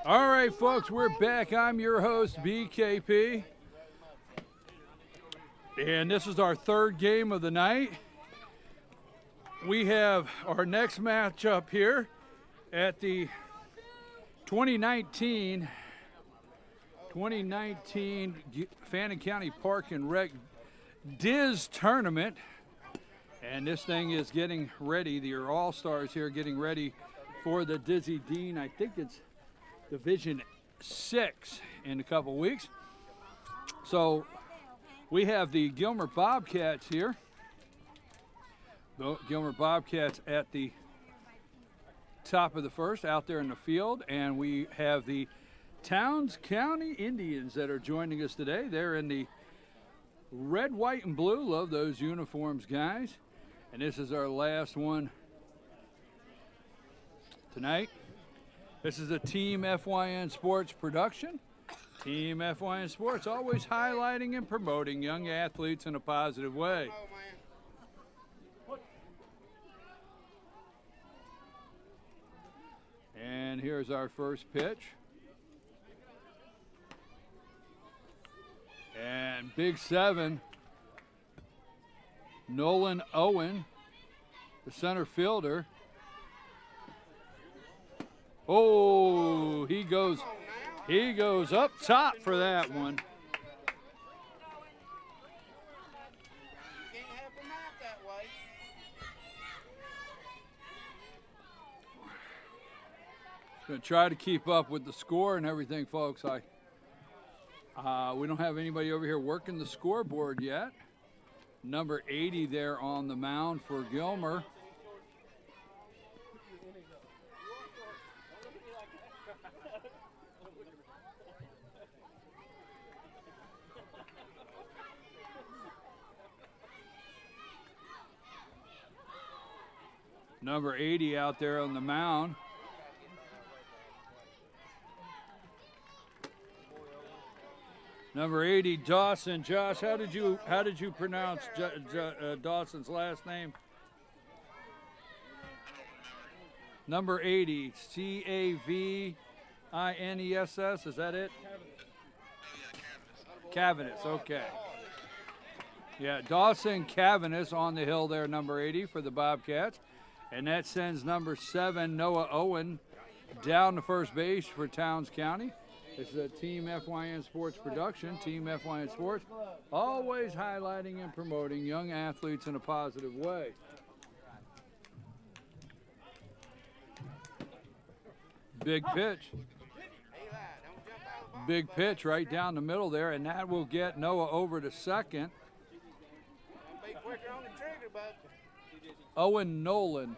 All right, folks, we're back. I'm your host, BKP. And this is our third game of the night. We have our next matchup here at the 2019 Fannin County Park and Rec Diaz tournament. And this thing is getting ready. The All-Stars here getting ready for the Dizzy Dean. I think it's Division 6 in a couple weeks. So we have the Gilmer Bobcats here. The Gilmer Bobcats at the top of the first out there in the field. And we have the Towns County Indians that are joining us today. They're in the red, white, and blue. Love those uniforms, guys. And this is our last one tonight. This is a Team FYN Sports production. Team FYN Sports, always highlighting and promoting young athletes in a positive way. And here's our first pitch. And big 7, Nolan Owen, the center fielder. Oh, he goes up top for that one. Gonna try to keep up with the score and everything, folks. We don't have anybody over here working the scoreboard yet. Number 80 there on the mound for Gilmer. Number 80 out there on the mound. Number 80, Dawson. Josh, how did you pronounce Dawson's last name? Number 80, Cavines. Is that it? Cavines. Okay. Yeah, Dawson Cavines on the hill there, number 80 for the Bobcats. And that sends number 7, Noah Owen, down to first base for Towns County. This is a Team FYN Sports production. Team FYN Sports, always highlighting and promoting young athletes in a positive way. Big pitch. Big pitch right down the middle there, and that will get Noah over to second. Owen Nolan.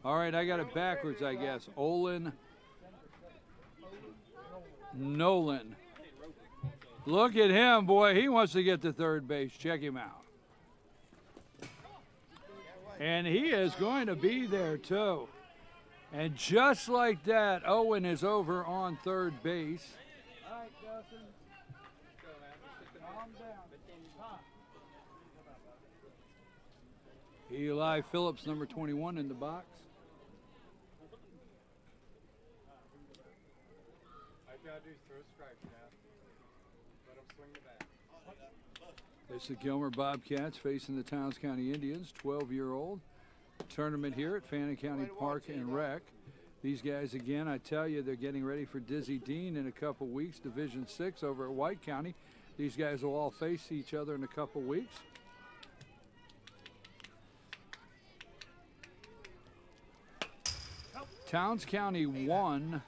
All right, I got it backwards, I guess. Olin Nolan. Look at him, boy. He wants to get to third base. Check him out. And he is going to be there, too. And just like that, Owen is over on third base. All right, Justin. Calm down. Eli Phillips, number 21 in the box. All you gotta do is throw a strike now. Let him swing the bat. It's the Gilmer Bobcats facing the Towns County Indians, 12-year-old tournament here at Fannin County Park and Rec. These guys, again, I tell you, they're getting ready for Dizzy Dean in a couple weeks, Division 6 over at White County. These guys will all face each other in a couple weeks. Towns County won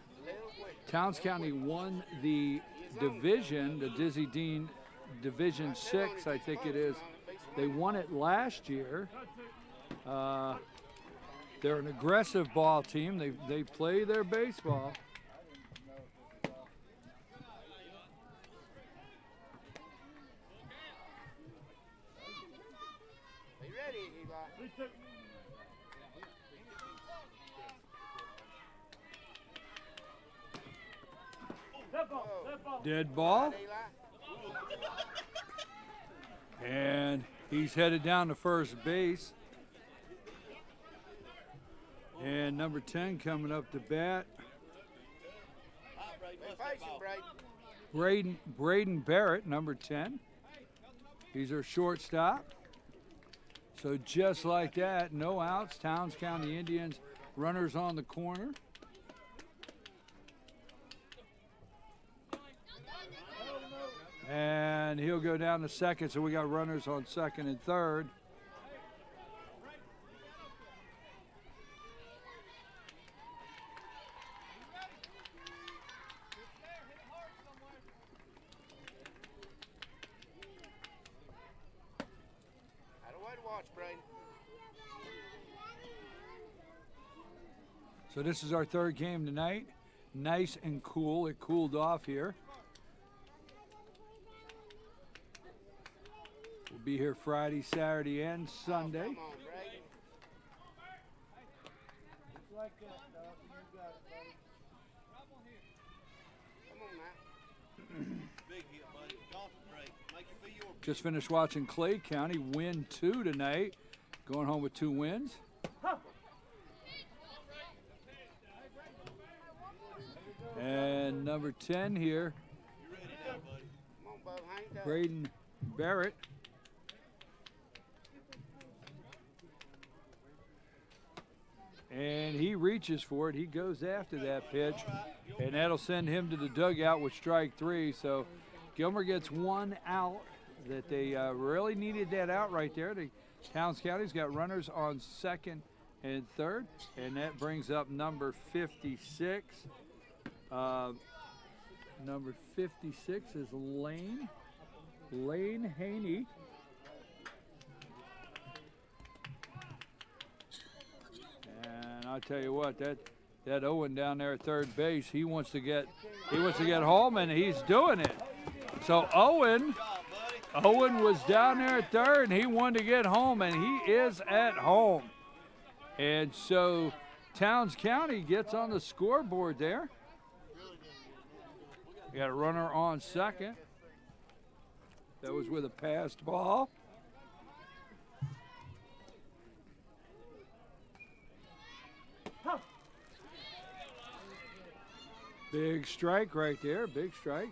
the division, the Dizzy Dean Division 6, I think it is. They won it last year. They're an aggressive ball team. They play their baseball. Are you ready, Eli? Dead ball. And he's headed down to first base. And number 10 coming up to bat Braden Barrett, number 10. He's our shortstop. So just like that, no outs. Towns County Indians, runners on the corner. And he'll go down to second, so we got runners on second and third. So this is our third game tonight. Nice and cool. It cooled off here. We'll be here Friday, Saturday, and Sunday. Just finished watching Clay County win 2 tonight. Going home with 2 wins. And number 10 here, Braden Barrett. And he reaches for it. He goes after that pitch, and that'll send him to the dugout with strike 3. So Gilmer gets 1 out. That they really needed that out right there. The Towns County's got runners on second and third, and that brings up number 56. Number 56 is Lane Haney. And I'll tell you what, that Owen down there at third base, he wants to get home, and he's doing it. So Owen was down there at third, and he wanted to get home, and he is at home. And so Towns County gets on the scoreboard there. We got a runner on second. That was with a passed ball. Big strike right there, big strike.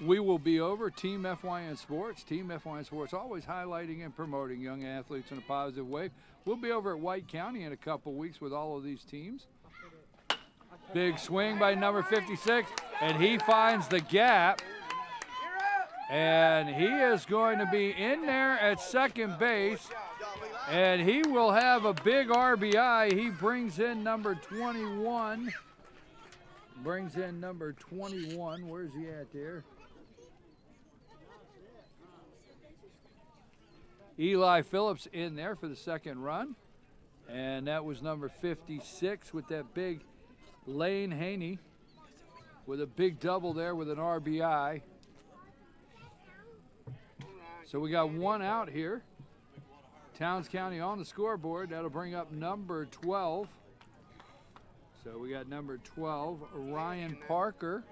We will be over Team FYN Sports. Team FYN Sports always highlighting and promoting young athletes in a positive way. We'll be over at White County in a couple weeks with all of these teams. Big swing by number 56, and he finds the gap. And he is going to be in there at second base, and he will have a big RBI. He brings in number 21. Brings in number 21. Where's he at there? Eli Phillips in there for the second run. And that was number 56 with that big Lane Haney with a big double there with an RBI. So we got 1 out here. Towns County on the scoreboard. That'll bring up number 12. So we got number 12, Ryan Parker.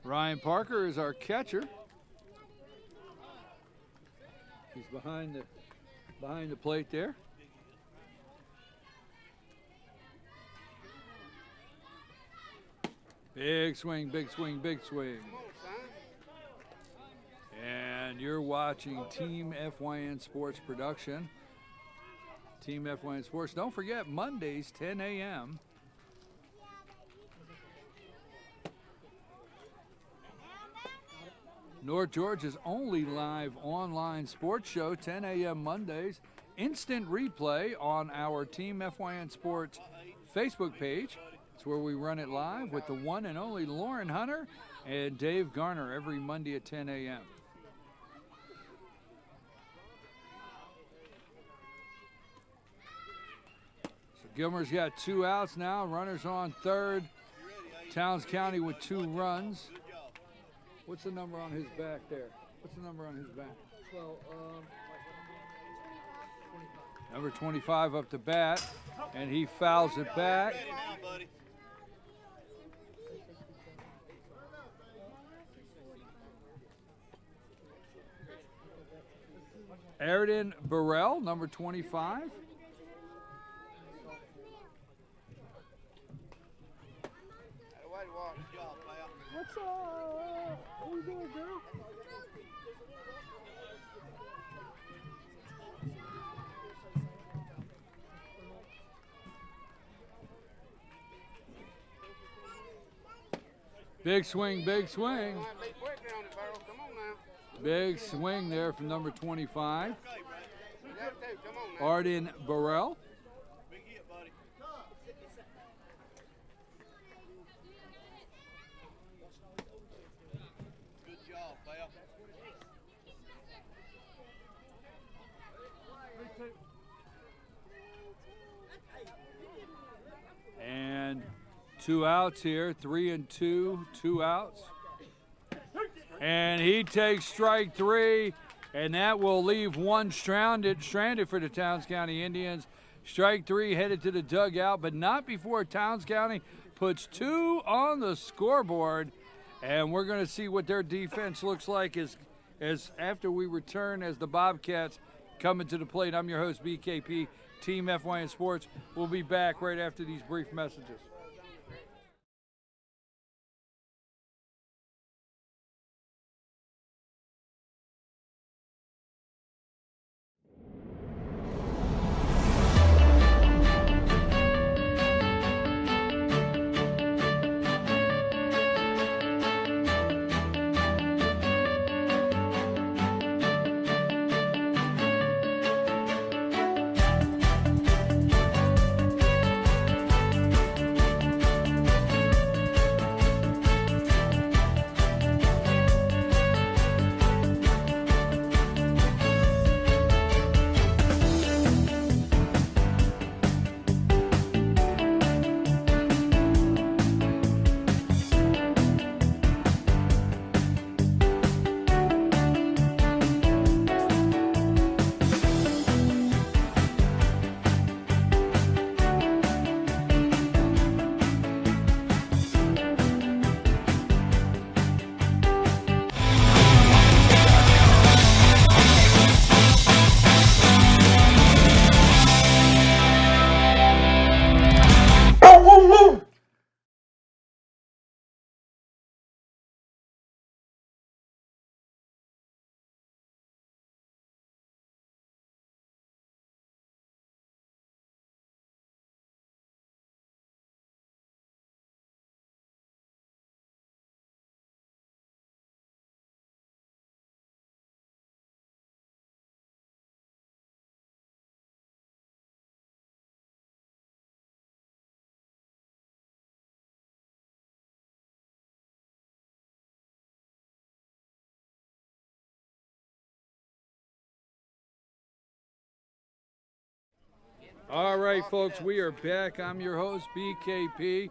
Ryan Parker is our catcher. He's behind the plate there. Big swing, big swing, big swing. And you're watching Team FYN Sports production. Team FYN Sports. Don't forget, Mondays, 10 a.m. North Georgia's only live online sports show, 10 a.m. Mondays. Instant replay on our Team FYN Sports Facebook page. It's where we run it live with the one and only Lauren Hunter and Dave Garner every Monday at 10 a.m. Gilmer's got 2 outs now. Runners on third. Towns County with 2 runs. What's the number on his back there? What's the number on his back? Number 25 up to bat, and he fouls it back. Airden Burrell, number 25. What's up? What you doing, girl? Big swing, big swing. Big swing there from number 25. Airden Burrell. And 2 outs here, 3 and 2, 2 outs. And he takes strike 3, and that will leave one stranded for the Towns County Indians. Strike 3 headed to the dugout, but not before Towns County puts 2 on the scoreboard. And we're going to see what their defense looks like as after we return as the Bobcats coming to the plate. I'm your host, BKP, Team FYN Sports. We'll be back right after these brief messages. All right, folks, we are back. I'm your host, BKP.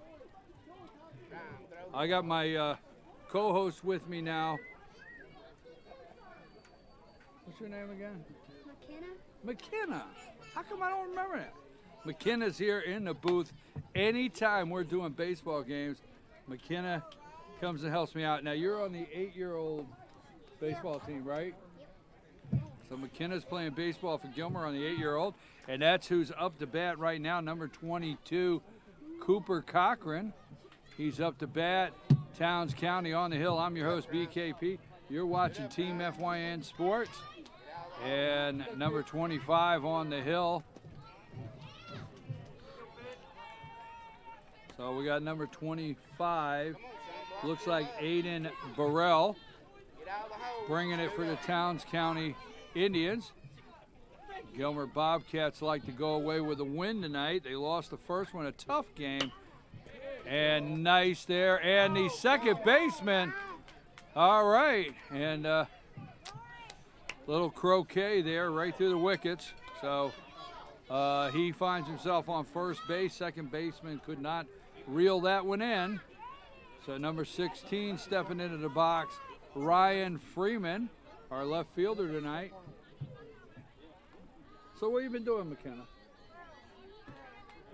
I got my co-host with me now. What's your name again? McKenna. How come I don't remember that? McKenna's here in the booth. Anytime we're doing baseball games, McKenna comes and helps me out. Now, you're on the 8-year-old baseball team, right? So McKenna's playing baseball for Gilmer on the 8-year-old, and that's who's up to bat right now, number 22, Cooper Cochran. He's up to bat, Towns County on the hill. I'm your host, BKP. You're watching Team FYN Sports, and number 25 on the hill. So we got number 25, looks like Airden Burrell, bringing it for the Towns County Indians. Gilmer Bobcats like to go away with a win tonight. They lost the first one, a tough game. And nice there. And the second baseman. All right. And little croquet there right through the wickets. So he finds himself on first base. Second baseman could not reel that one in. So number 16 stepping into the box, Ryan Freeman, our left fielder tonight. So what have you been doing, McKenna?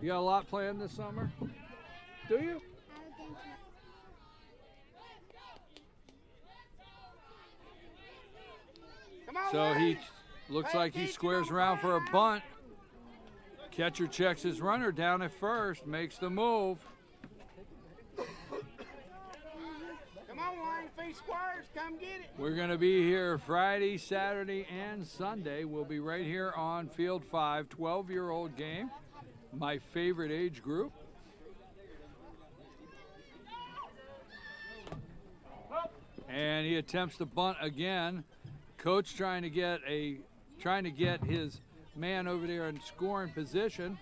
You got a lot planned this summer? Do you? Come on, So Looks like he squares around for a bunt. Catcher checks his runner down at first, makes the move. Come on, line face squires, come get it. We're going to be here Friday, Saturday, and Sunday. We'll be right here on Field 5, 12-year-old game, my favorite age group. And he attempts to bunt again. Coach trying to get his man over there in scoring position.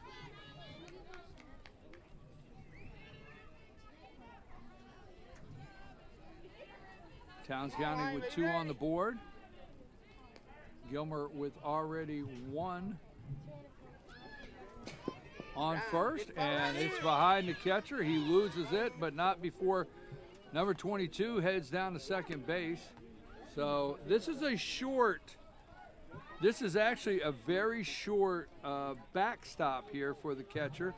Towns County with 2 on the board. Gilmer with already 1 on first, and it's behind the catcher. He loses it, but not before number 22 heads down to second base. So this is actually a very short backstop here for the catcher.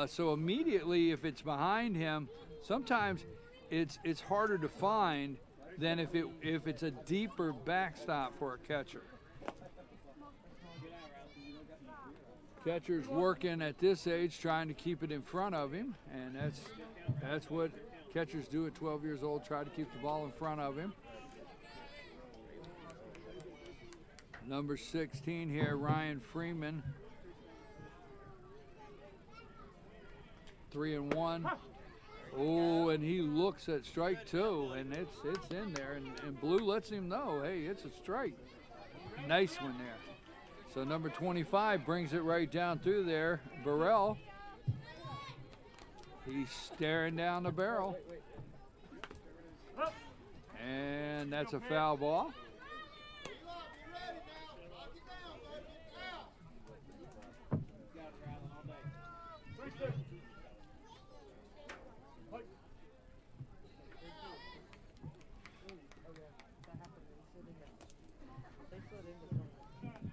So immediately, if it's behind him, sometimes it's harder to find than if it's a deeper backstop for a catcher. Catcher's working at this age, trying to keep it in front of him, and that's what catchers do at 12 years old, try to keep the ball in front of him. Number 16 here, Ryan Freeman. 3-1. Oh, and he looks at strike 2, and it's in there, and Blue lets him know, hey, it's a strike. Nice one there. So number 25 brings it right down through there. Burrell. He's staring down the barrel. And that's a foul ball.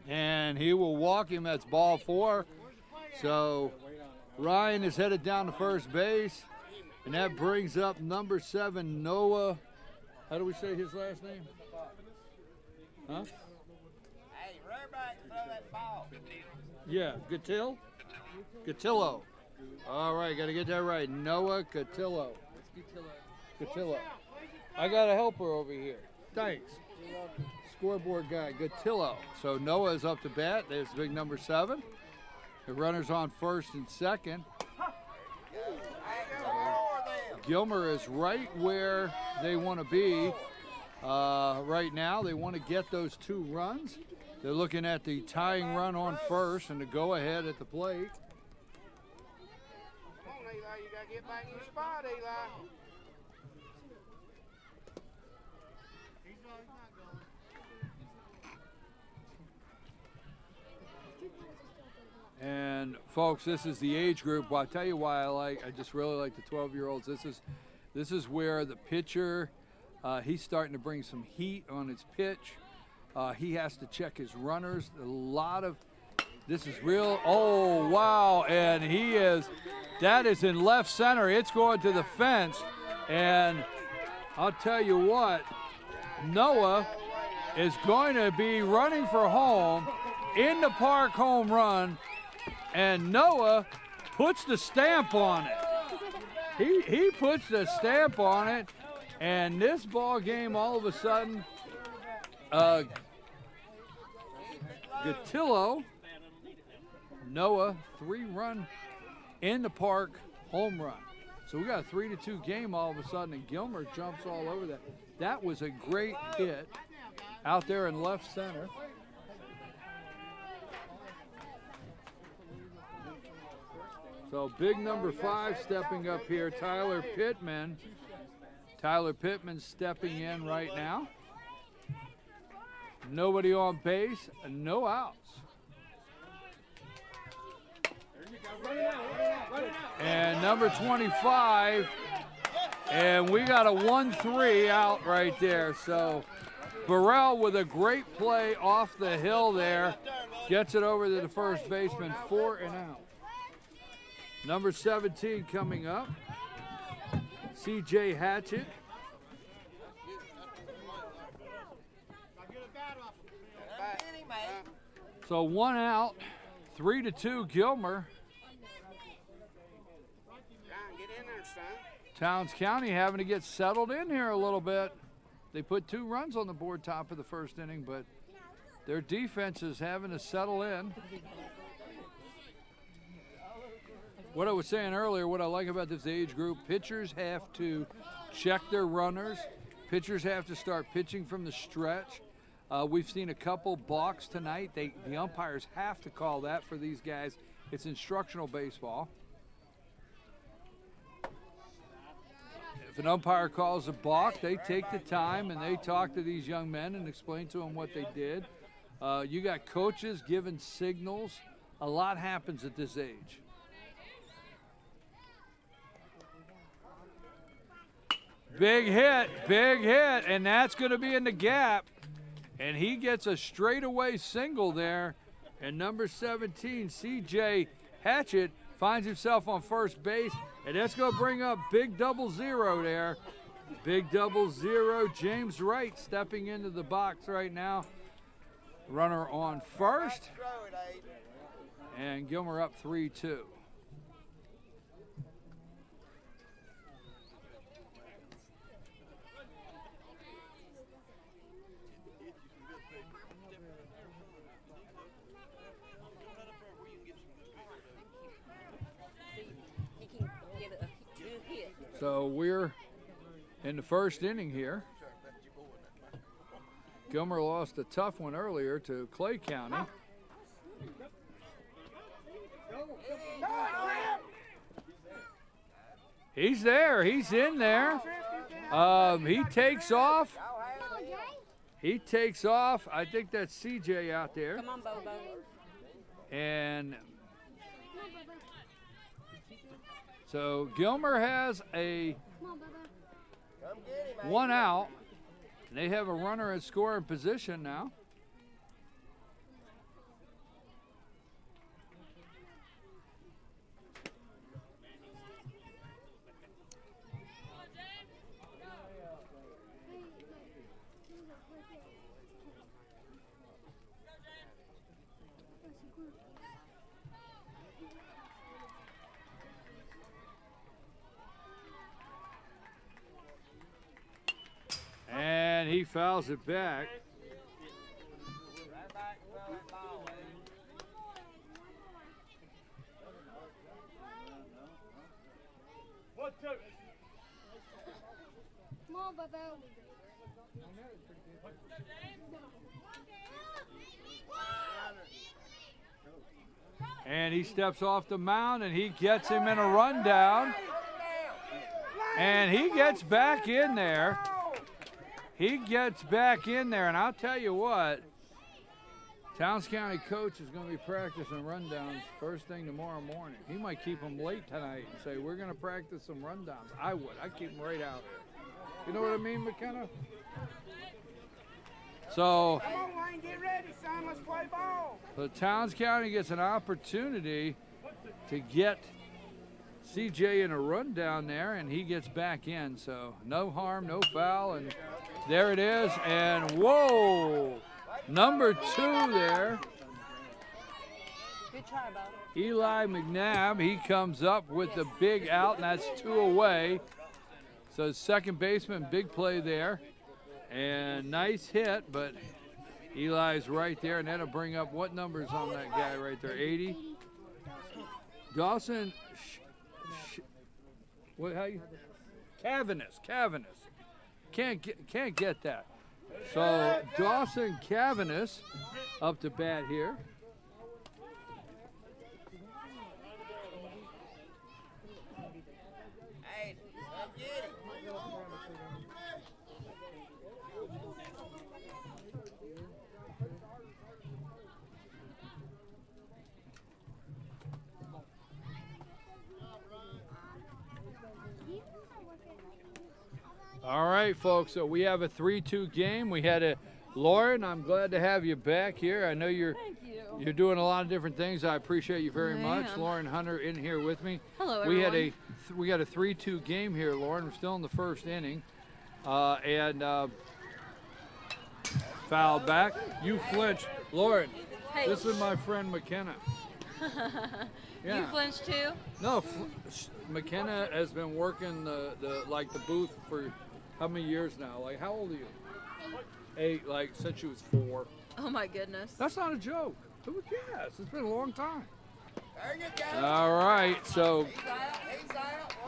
And he will walk him. That's ball 4. So Ryan is headed down to first base, and that brings up number 7, Noah. How do we say his last name? Huh? Hey, rubber back, throw that ball. Yeah, Cotillo. All right, got to get that right. Noah Cotillo. Cotillo. I got a helper over here. Thanks. Scoreboard guy, Cotillo. So Noah is up to bat. There's big number 7. The runner's on first and second. Gilmer is right where they want to be right now. They want to get those 2 runs. They're looking at the tying run on first and the go-ahead at the plate. Come on, Eli, you got to get back in your spot, Eli. And folks, this is the age group. Well, I'll tell you why I just really like the 12-year-olds. This is where the pitcher, he's starting to bring some heat on his pitch. He has to check his runners. This is real. Oh, wow. And that is in left center. It's going to the fence. And I'll tell you what, Noah is going to be running for home in the park home run. And Noah puts the stamp on it. He puts the stamp on it, and this ball game all of a sudden, Cotillo, Noah, 3-run in the park home run. So we got a 3-2 game all of a sudden, and Gilmer jumps all over that. That was a great hit out there in left center. So big number 5 stepping up here, Tyler Pittman. Tyler Pittman stepping in right now. Nobody on base, no outs. And number 25, and we got a 1-3 out right there. So Burrell with a great play off the hill there, gets it over to the first baseman, 4 and out. Number 17 coming up, C.J. Hatchett. So 1 out, 3-2 Gilmer. John, get in there, son. Towns County having to get settled in here a little bit. They put 2 runs on the board top of the first inning, but their defense is having to settle in. What I was saying earlier, what I like about this age group, pitchers have to check their runners. Pitchers have to start pitching from the stretch. We've seen a couple balks tonight. The umpires have to call that for these guys. It's instructional baseball. If an umpire calls a balk, they take the time and they talk to these young men and explain to them what they did. You got coaches giving signals. A lot happens at this age. Big hit, and that's going to be in the gap. And he gets a straightaway single there. And number 17, C.J. Hatchett, finds himself on first base. And that's going to bring up big 0-0 there. Big 0-0. James Wright stepping into the box right now. Runner on first. And Gilmer up 3-2. So we're in the first inning here. Gilmer lost a tough one earlier to Clay County. He's there. He's in there. He takes off. He takes off. I think that's CJ out there. Come on, Bobo. And so Gilmer has a 1 out. They have a runner at scoring position now. And he fouls it back. Come on, Bobo. And he steps off the mound and he gets him in a rundown. And he gets back in there. He gets back in there, and I'll tell you what, Towns County coach is going to be practicing rundowns first thing tomorrow morning. He might keep them late tonight and say, we're going to practice some rundowns. I would. I'd keep them right out there. You know what I mean, McKenna? So, Come on, Wayne, get ready, son. Let's play ball. so Towns County gets an opportunity to get CJ in a rundown there, and he gets back in. So no harm, no foul, and there it is. And whoa, number 2 there. Good try, Bo. Eli McNabb, he comes up with the big out, and that's 2 away. So second baseman, big play there. And nice hit, but Eli's right there, and that'll bring up what numbers on that guy right there, 80? Dawson, what, how you? Cavanis. Can't get that. So Dawson Cavanis up to bat here. Hey, come get it. All right, folks, so we have a 3-2 game. We had a Lauren, I'm glad to have you back here. I know you're doing a lot of different things. I appreciate you very much. Lauren Hunter in here with me. Hello, we everyone. We got a 3-2 game here, Lauren. We're still in the first inning. And fouled back. You flinched. Lauren, Hey. This is my friend McKenna. Yeah. You flinched too? No, McKenna has been working the booth for how many years now? Like, how old are you? 8, like since she was 4. Oh my goodness. That's not a joke. Yes, it's been a long time. All right, so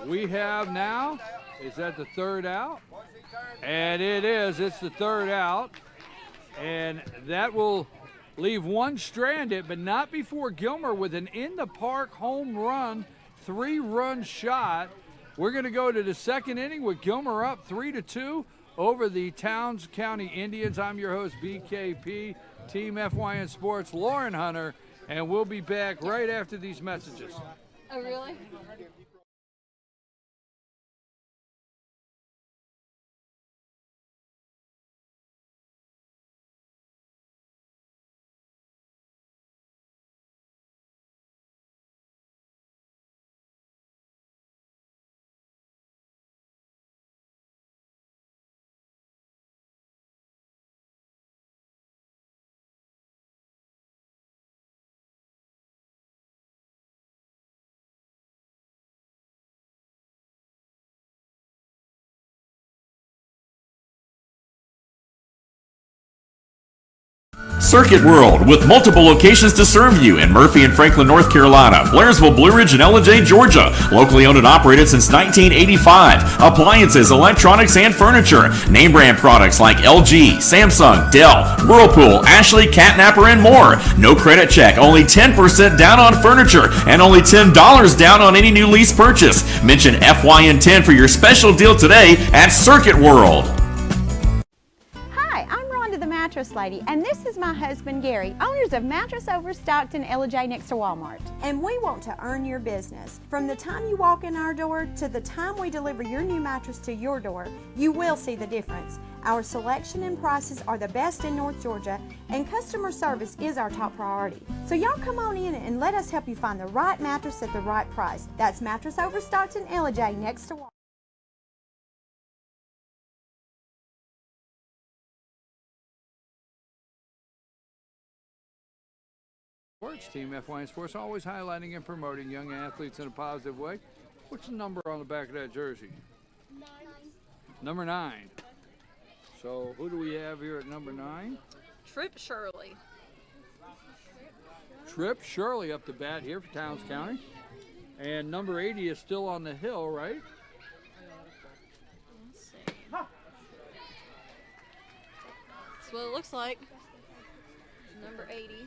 we have now, is that the 3rd out? And it is, it's the 3rd out. And that will leave one stranded, but not before Gilmer with an in-the-park home run, 3-run shot. We're going to go to the 2nd inning with Gilmer up 3-2 over the Towns County Indians. I'm your host, BKP, Team FYN Sports, Lauren Hunter, and we'll be back right after these messages. Oh, really? Circuit World, with multiple locations to serve you in Murphy and Franklin, North Carolina, Blairsville, Blue Ridge, and Ellijay, Georgia. Locally owned and operated since 1985. Appliances, electronics, and furniture. Name brand products like LG, Samsung, Dell, Whirlpool, Ashley, Catnapper, and more. No credit check, only 10% down on furniture, and only $10 down on any new lease purchase. Mention FYN10 for your special deal today at Circuit World. Mattress Lady, and this is my husband Gary, owners of Mattress Overstocked in Ellijay next to Walmart. And we want to earn your business. From the time you walk in our door to the time we deliver your new mattress to your door, you will see the difference. Our selection and prices are the best in North Georgia, and customer service is our top priority. So y'all come on in and let us help you find the right mattress at the right price. That's Mattress Overstocked in Ellijay next to Walmart. Team FYN Sports, always highlighting and promoting young athletes in a positive way. What's the number on the back of that jersey? 9. Number 9. So who do we have here at number 9? Trip Shirley. Trip Shirley up to bat here for Towns County. And number 80 is still on the hill, right? Let's see. That's what it looks like. Number 80.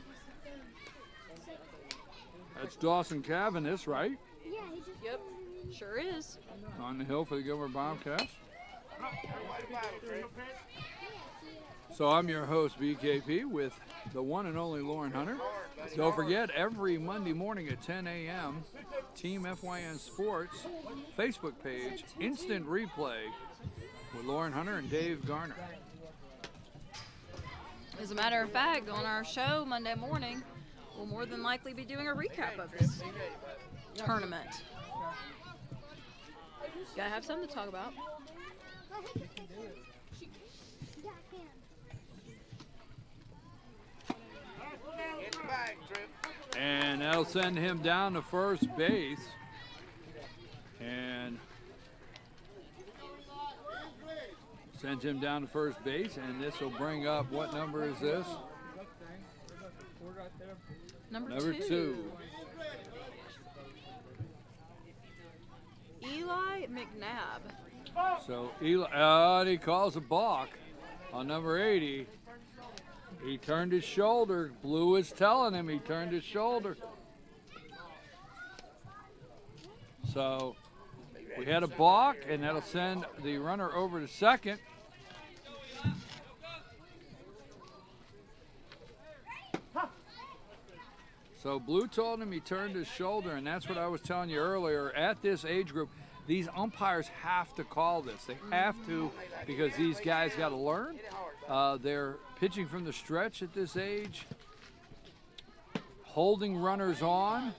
That's Dawson Cavanis, right? Yeah, he just. Yep, sure is. On the hill for the Gilmer Bobcats. So I'm your host, BKP, with the one and only Lauren Hunter. Don't forget, every Monday morning at 10 a.m., Team FYN Sports Facebook page, instant replay with Lauren Hunter and Dave Garner. As a matter of fact, on our show Monday morning, we'll more than likely be doing a recap of this tournament. Gotta have something to talk about. And that'll send him down to first base. And sends him down to first base, and this will bring up, what number is this? Number 2. Eli McNabb. So Eli, he calls a balk on number 80. He turned his shoulder. Blue is telling him he turned his shoulder. So we had a balk, and that'll send the runner over to second. So Blue told him he turned his shoulder, and that's what I was telling you earlier. At this age group, these umpires have to call this. They have to, because these guys got to learn. They're pitching from the stretch at this age, holding runners on,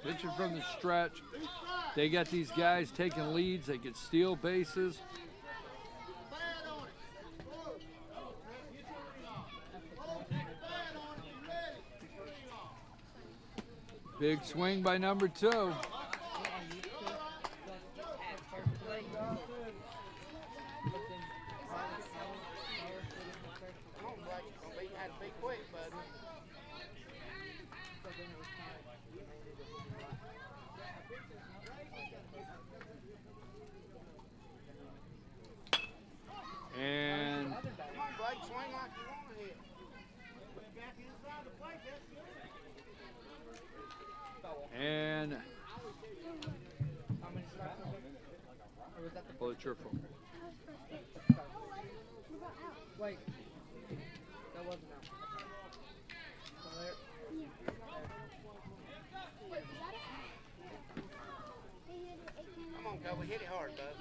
pitching from the stretch. They got these guys taking leads. They can steal bases. Big swing by number 2. Come on, Blake. You had to be quick, bud. And Come on, Blake. Swing like you want to hit. and pull it your phone. Wait, that wasn't out. So there. Come on, Kobe. Hit it hard, bud.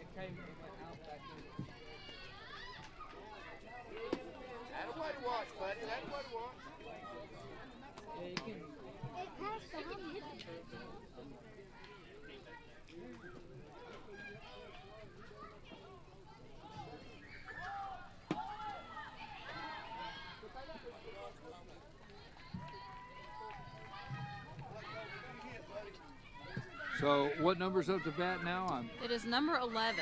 It came and went out back in. That's what to watch, buddy. That's what to watch. Yeah, you can. So what number's up to bat now? It is number 11.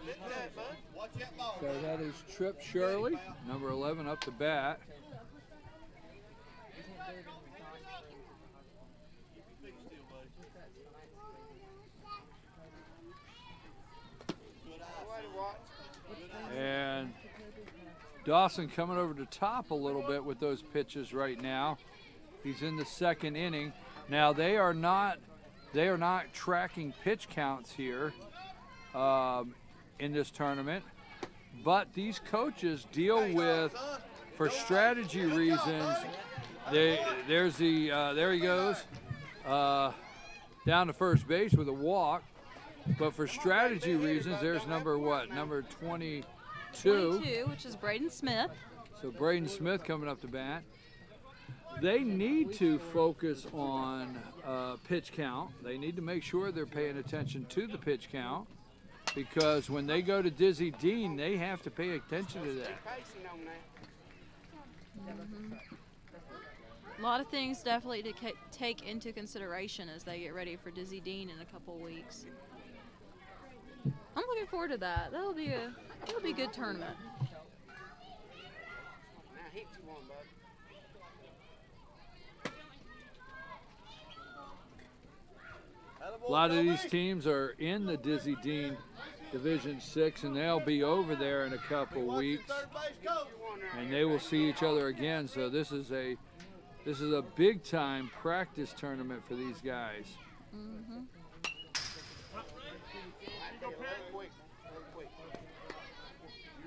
Good cut, bud. So that is Trip Shirley, number 11 up to bat. And Dawson coming over the top a little bit with those pitches right now. He's in the second inning. Now they are not tracking pitch counts here in this tournament, but these coaches deal with, for strategy reasons. There he goes down to first base with a walk. But for strategy reasons, there's number 22. 22, which is Braden Smith. So Braden Smith coming up to bat. They need to focus on pitch count. They need to make sure they're paying attention to the pitch count, because when they go to Dizzy Dean, they have to pay attention to that. A lot of things definitely to take into consideration as they get ready for Dizzy Dean in a couple weeks. I'm looking forward to that. That'll be a good tournament. Now hit you one, bud. A lot of these teams are in the Dizzy Dean Division 6, and they'll be over there in a couple weeks, and they will see each other again. So this is a big time practice tournament for these guys. Mm-hmm.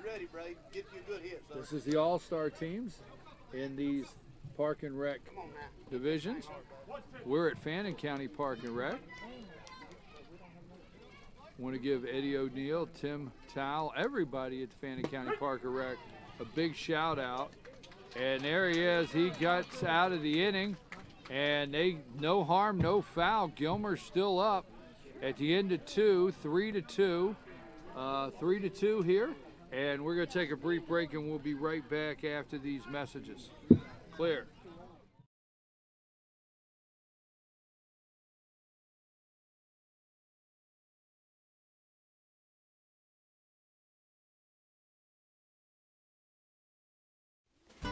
Ready, Bray. Get you a good hit, son. This is the All-Star teams in these Park and Rec divisions. We're at Fannin County Park and Rec. Want to give Eddie O'Neill, Tim Towle, everybody at the Fannin County Park and Rec a big shout out. And there he is. He gets out of the inning, and no harm, no foul. Gilmer's still up at the end of 2, 3-2. 3-2 here. And we're going to take a brief break, and we'll be right back after these messages. Clear.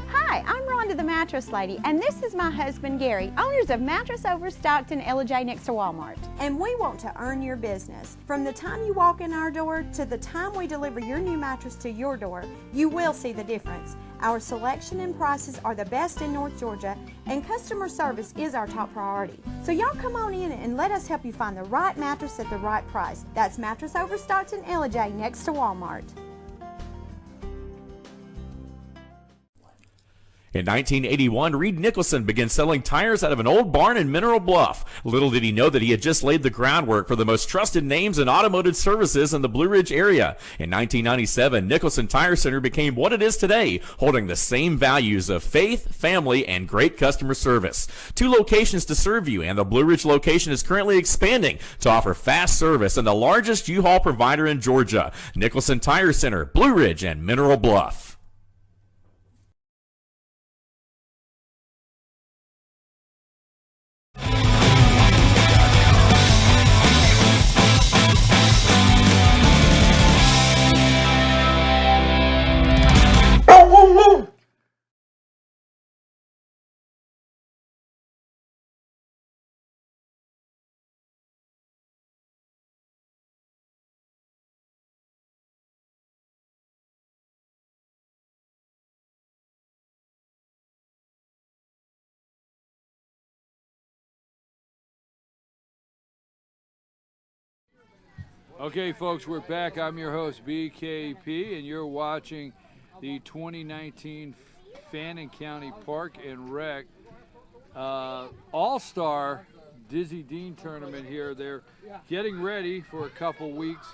Hi, I'm Rhonda the Mattress Lady, and this is my husband Gary, owners of Mattress Overstocked in Ella next to Walmart. And we want to earn your business. From the time you walk in our door to the time we deliver your new mattress to your door, you will see the difference. Our selection and prices are the best in North Georgia, and customer service is our top priority. So y'all come on in and let us help you find the right mattress at the right price. That's Mattress Overstocked in Ella next to Walmart. In 1981, Reed Nicholson began selling tires out of an old barn in Mineral Bluff. Little did he know that he had just laid the groundwork for the most trusted names in automotive services in the Blue Ridge area. In 1997, Nicholson Tire Center became what it is today, holding the same values of faith, family, and great customer service. 2 locations to serve you, and the Blue Ridge location is currently expanding to offer fast service and the largest U-Haul provider in Georgia. Nicholson Tire Center, Blue Ridge, and Mineral Bluff. Okay, folks, we're back. I'm your host, BKP, and you're watching the 2019 Fannin County Park and Rec All-Star Dizzy Dean tournament here. They're getting ready for a couple weeks.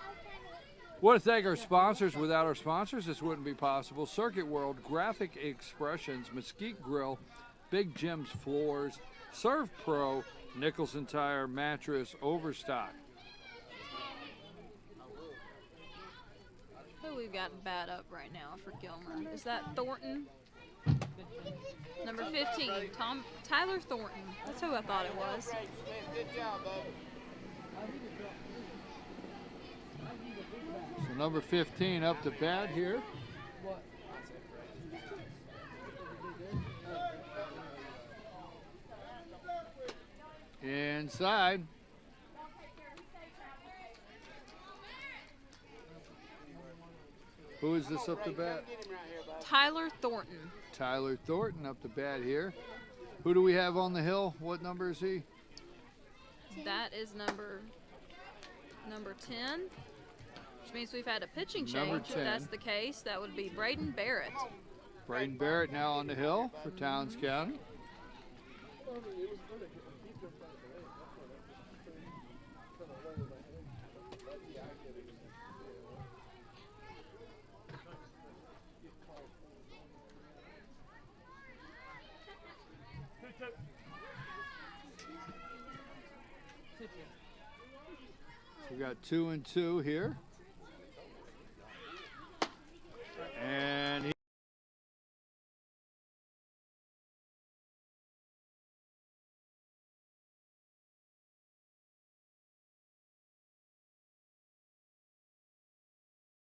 Want to thank our sponsors. Without our sponsors, this wouldn't be possible. Circuit World, Graphic Expressions, Mesquite Grill, Big Jim's Floors, Serve Pro, Nicholson Tire, Mattress, Overstock. Who we've got bad up right now for Gilmer? Is that Thornton? Number 15, Tyler Thornton. That's who I thought it was. Good job, bub. So number 15 up to bat here. Inside. Who is this up to bat? Tyler Thornton. Tyler Thornton up to bat here. Who do we have on the hill? What number is he? That is number 10, which means we've had a pitching Number change. If 10. that's the case, that would be Braden Barrett. Braden Barrett now on the hill for Towns County. We got 2 and 2 here. And he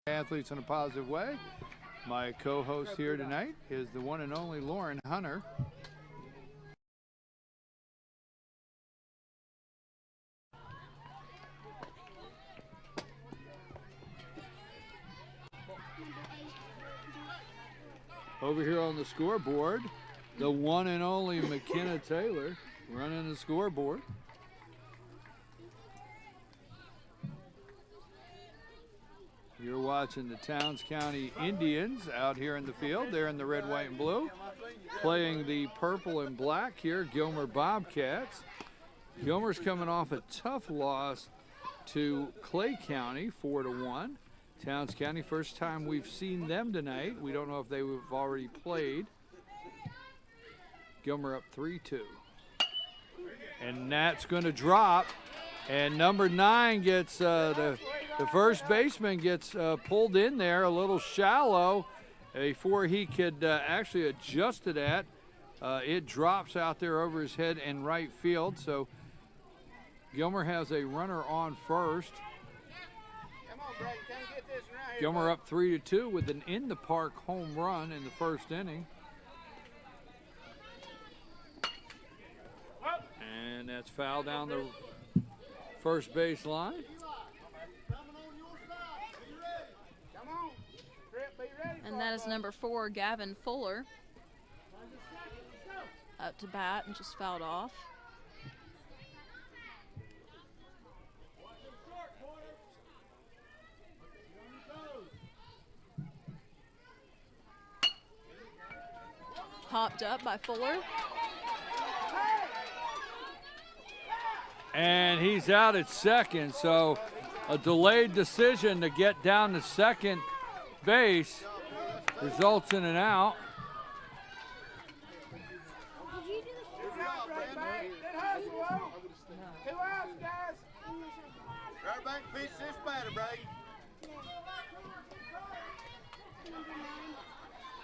athletes in a positive way. My co-host here tonight is the one and only Lauren Hunter. Over here on the scoreboard, the one and only McKenna Taylor running the scoreboard. You're watching the Towns County Indians out here in the field. They're in the red, white, and blue. Playing the purple and black here, Gilmer Bobcats. Gilmer's coming off a tough loss to Clay County, 4-1. Towns County, first time we've seen them tonight. We don't know if they have already played. Gilmer up 3-2. And that's going to drop. And number 9 gets, the first baseman gets pulled in there a little shallow before he could actually adjust to that. It drops out there over his head in right field. So Gilmer has a runner on first. Gilmer up 3-2 with an in-the-park home run in the first inning. And that's foul down the first base line. And that is number 4, Gavin Fuller. Up to bat and just fouled off. Popped up by Fuller. And he's out at second, so a delayed decision to get down to second base results in an out.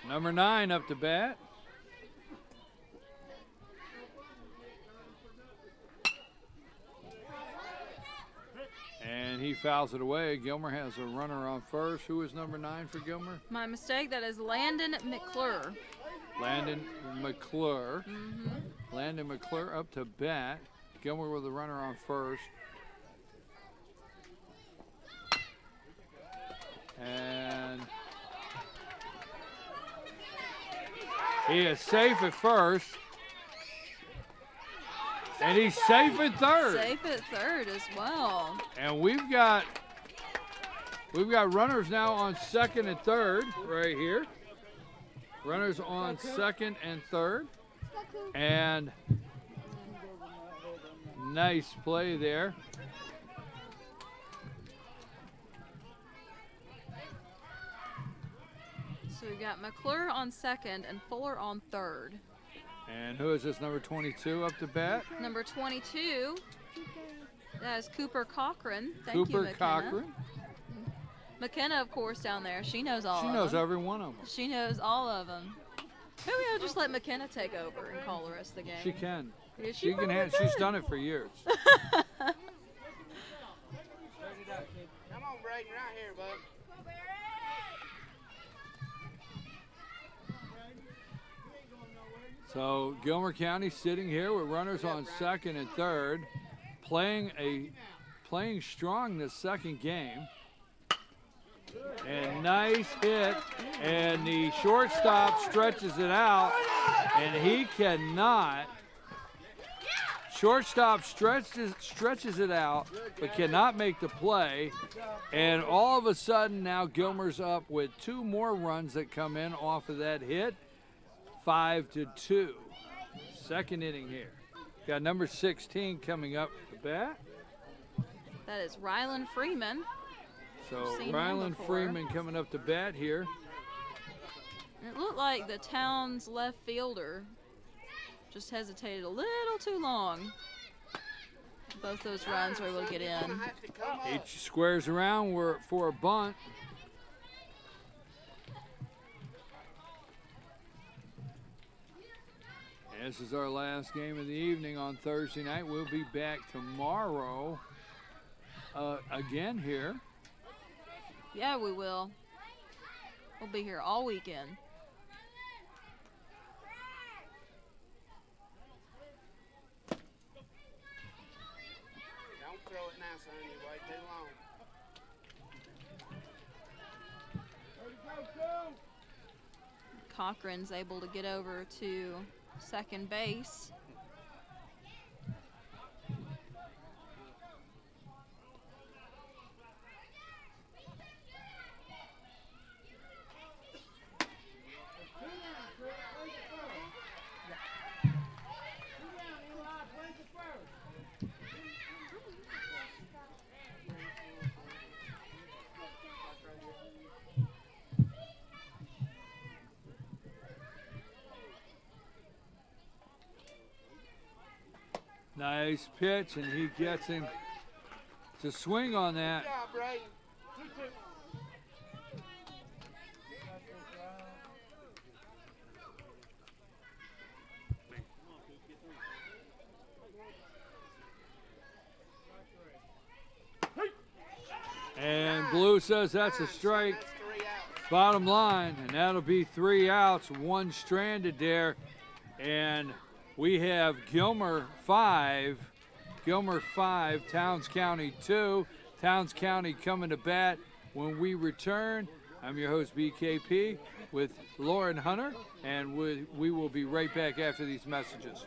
Number 9 up to bat. And he fouls it away. Gilmer has a runner on first. Who is number 9 for Gilmer? My mistake, that is Landon McClure. Landon McClure. Landon McClure up to bat. Gilmer with a runner on first. And he is safe at first. And he's safe at third. Safe at third as well. And we've got We've got runners now on second and third right here. Runners on second and third. And nice play there. So we've got McClure on second and Fuller on third. And who is this, number 22 up to bat? Number 22, that is Cooper Cochran. Thank you, Cooper McKenna. Cochran. McKenna, of course, down there. She knows all She of knows them. every one of them. She knows all of them. Maybe I'll just let McKenna take over and call the rest of the game. She can. Yeah, She can. probably She's could. done it for years. Come on, Braden, right here, bud. So Gilmer County sitting here with runners on second and third, playing strong this second game. And nice hit, and the shortstop stretches it out, and he cannot. Shortstop stretches it out, but cannot make the play. And all of a sudden now Gilmer's up with 2 more runs that come in off of that hit. 5-2. Second inning here. Got number 16 coming up to bat. That is Rylan Freeman. So Seen him Rylan before. Freeman coming up to bat here. It looked like the town's left fielder just hesitated a little too long. Both those runs were able to get in. He squares around for a bunt. This is our last game of the evening on Thursday night. We'll be back tomorrow again here. Yeah, we will. We'll be here all weekend. Don't throw it now, son. You wait too long. Cochran's able to get over to second base. Nice pitch, and he gets him to swing on that. Good job, Braden. And Blue says that's a strike. That's 3 outs. Bottom line, and that'll be 3 outs, 1 stranded there. And we have Gilmer 5, Towns County 2. Towns County coming to bat when we return. I'm your host, BKP, with Lauren Hunter, and we will be right back after these messages.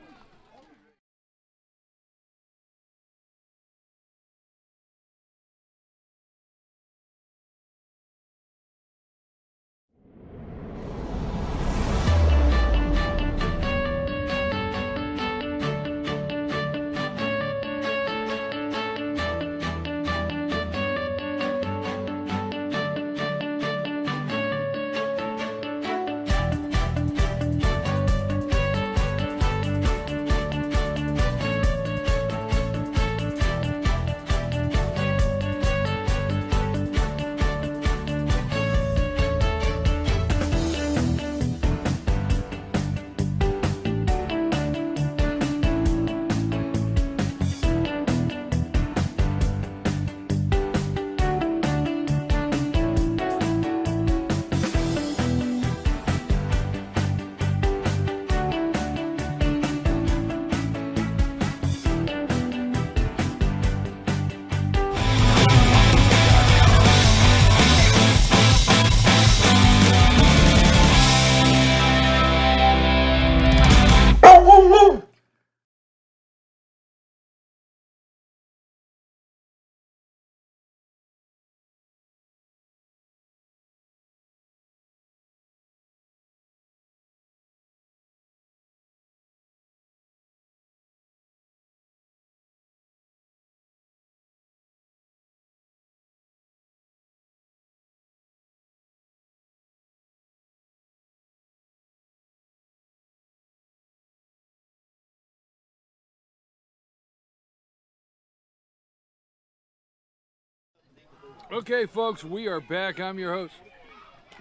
Okay, folks, we are back. I'm your host,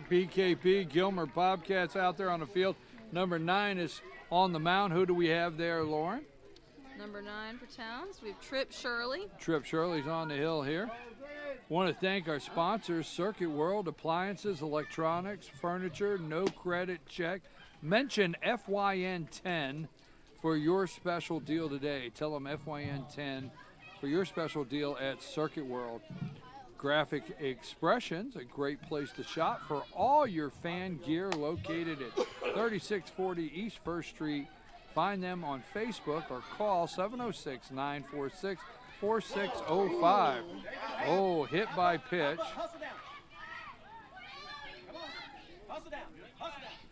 BKP. Gilmer Bobcats out there on the field. Number 9 is on the mound. Who do we have there, Lauren? Number 9 for Towns, we have Trip Shirley. Trip Shirley's on the hill here. Want to thank our sponsors, Circuit World, appliances, electronics, furniture, no credit check. Mention FYN10 for your special deal today. Tell them FYN10 for your special deal at Circuit World. Graphic Expressions, a great place to shop for all your fan gear, located at 3640 East 1st Street. Find them on Facebook or call 706-946-4605. Oh, hit by pitch.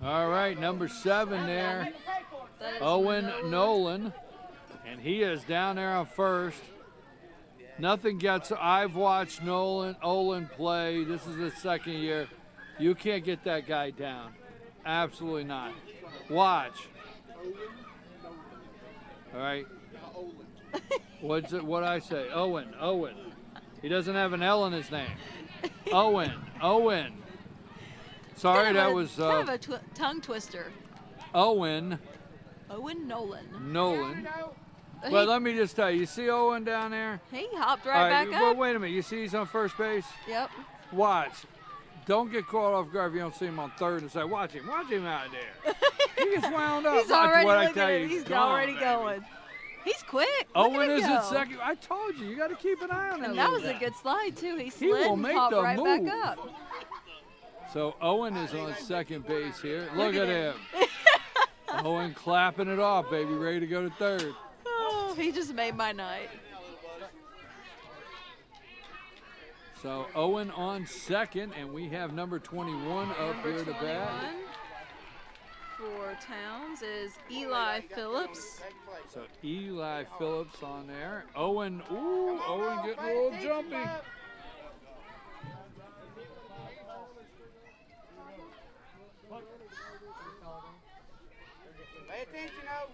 All right, number 7 there, That is Owen Nolan, and he is down there on first. Nothing gets. I've watched Olin play. This is his second year. You can't get that guy down. Absolutely not. Watch. All right. What's it? What I say? Owen. He doesn't have an L in his name. Owen. Sorry, kind of that a, was kind of a tongue twister. Owen Owen Nolan. Nolan. But let me just tell you, you see Owen down there? He hopped All right right, back well, up. wait a minute. You see he's on first base? Yep. Watch. Don't get caught off guard if you don't see him on third and say, watch him out there. He gets wound up. He's Watch already what I looking tell at you. it. He's gone, already baby. going. He's quick. Look Owen at him is go. at second. I told you, you got to keep an eye on him. And that was a good slide, too. He slid will and make popped the right move. back up. So Owen is on second base here. Look at him. him. Owen clapping it off, baby, ready to go to third. Oh, he just made my night. So Owen on second, and we have number 21 up Number here to 21 bat. for Towns is Eli Phillips. So Eli Phillips on there. Owen getting a little jumpy. Pay attention, O.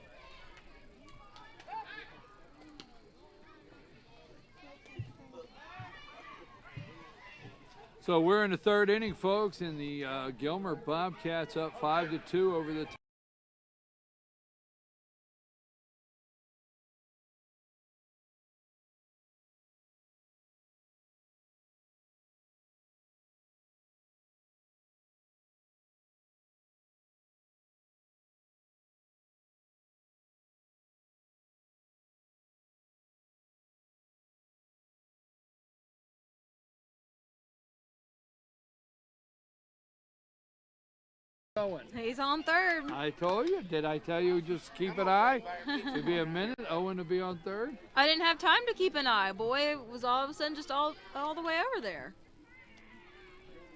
So we're in the third inning, folks, and the Gilmer Bobcats up 5-2 over the Owen. He's on third. I told you. Did I tell you just keep an eye? To be a minute, Owen to be on third. I didn't have time to keep an eye. Boy, it was all of a sudden just all the way over there.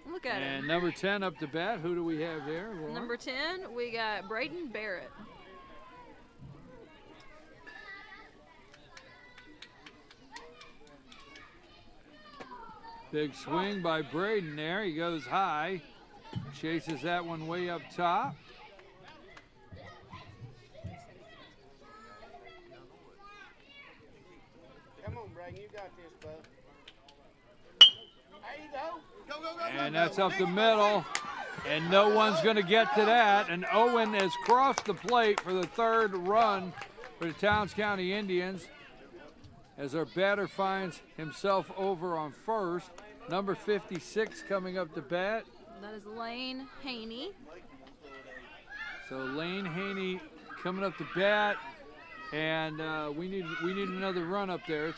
Look at And him. number 10 up to bat. Who do we have there, Lauren? Number 10, we got Braden Barrett. Big swing by Braden there. He goes high. Chases that one way up top. Come on, Braden, you got this, bud. There you go. And that's up the middle. And no one's going to get to that. And Owen has crossed the plate for the third run for the Towns County Indians as our batter finds himself over on first. Number 56 coming up to bat. That is Lane Haney. So Lane Haney coming up to bat, and we need another run up there. It's,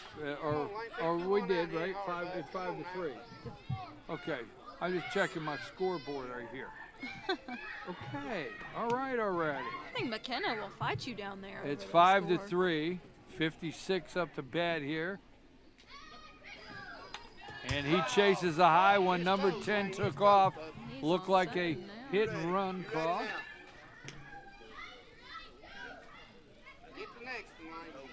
or we did, right? It's 5-3. Okay, I'm just checking my scoreboard right here. Okay, all right already. I think McKenna will fight you down there. It's over the 5-3. 56 up to bat here. And he chases a high one. Number 10 took off. He's Looked on like a second now. hit and run call. Get the next one.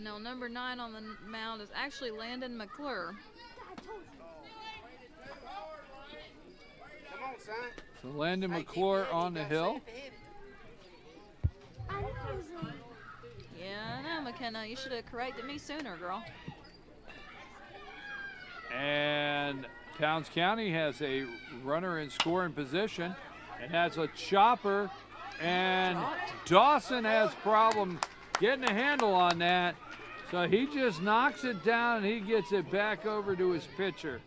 No, number 9 on the mound is actually Landon McClure. Come on, son. So Landon McClure on the hill. Yeah, I know McKenna. You should have corrected me sooner, girl. And Towns County has a runner in scoring position and has a chopper. And Dawson has problem getting a handle on that. So he just knocks it down and he gets it back over to his pitcher.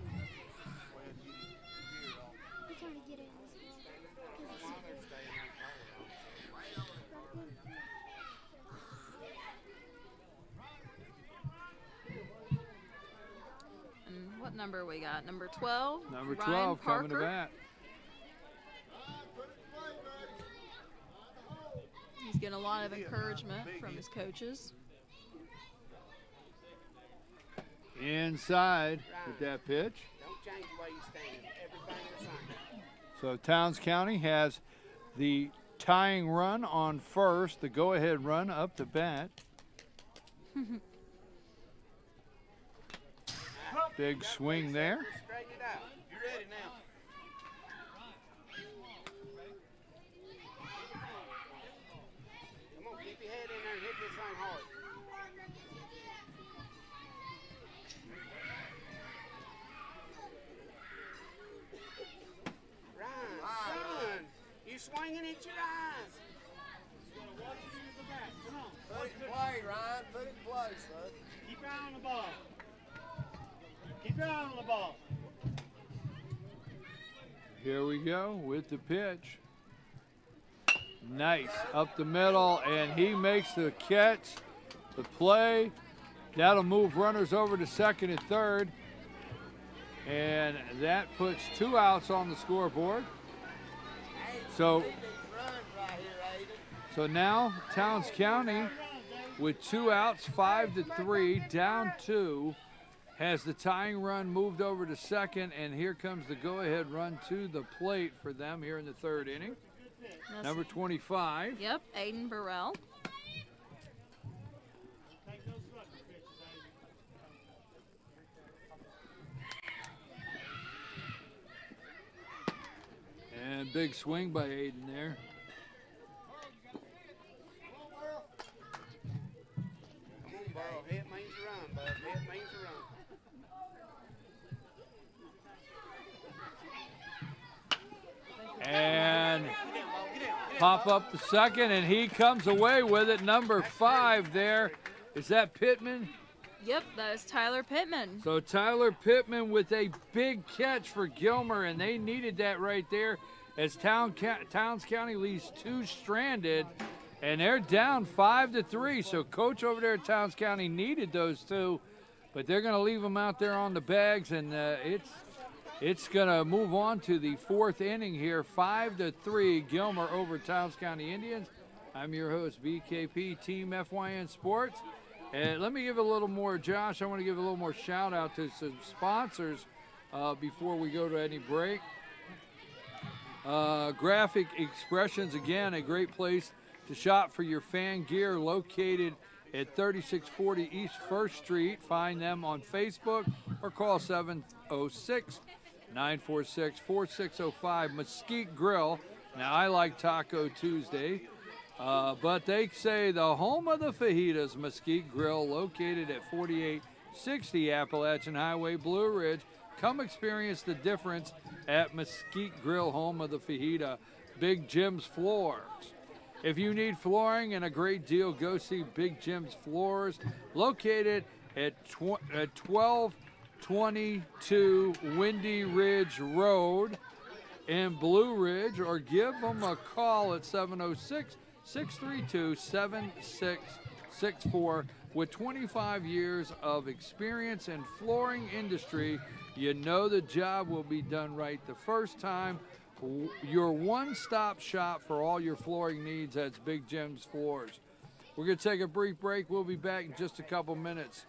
And what number we got? Number 12? Number Ryan 12 coming to Parker. bat. He's getting a lot of encouragement from his coaches. Inside with that pitch. Don't change the way you stand. Everything the same. So Towns County has the tying run on first, the go-ahead run up to bat. Big swing there. Straighten it out. You ready now? Come on, keep your head in there and hit this thing hard. Ryan, son, you swinging at your eyes. Put it in play, Ryan. Put it in play, son. Keep your eye on the ball. Keep your eye on the ball. Here we go with the pitch. Nice, up the middle, and he makes the catch, the play. That'll move runners over to second and third. And that puts 2 outs on the scoreboard. So now Towns County with 2 outs, 5-3, down 2, has the tying run moved over to second, and here comes the go-ahead run to the plate for them here in the third inning. That's- Number 25. Yep, Aiden Burrell. And big swing by Aiden there. Come on, Burrow. Hit means you run, bud. Hit means you run. And pop up the second, and he comes away with it. Number 5 there. Is that Pittman? Yep, that is Tyler Pittman. So Tyler Pittman with a big catch for Gilmer, and they needed that right there as Towns County leaves 2 stranded, and they're down 5-3. So coach over there at Towns County needed those 2, but they're going to leave them out there on the bags, and it's going to move on to the 4th inning here. 5-3, Gilmer over Towns County Indians. I'm your host, BKP Team FYN Sports. And let me give a little more, Josh, I want to give a little more shout out to some sponsors before we go to any break. Graphic Expressions, again, a great place to shop for your fan gear, located at 3640 East 1st Street. Find them on Facebook or call 706-946-4605. Mesquite Grill. Now, I like Taco Tuesday. But they say the home of the fajitas, Mesquite Grill, located at 4860 Appalachian Highway, Blue Ridge. Come experience the difference at Mesquite Grill, home of the fajita. Big Jim's Floors. If you need flooring and a great deal, go see Big Jim's Floors, located at 1222 Windy Ridge Road in Blue Ridge, or give them a call at 706-632-7664. With 25 years of experience in flooring industry, you know the job will be done right the first time. Your one-stop shop for all your flooring needs, that's Big Jim's Floors. We're going to take a brief break. We'll be back in just a couple minutes.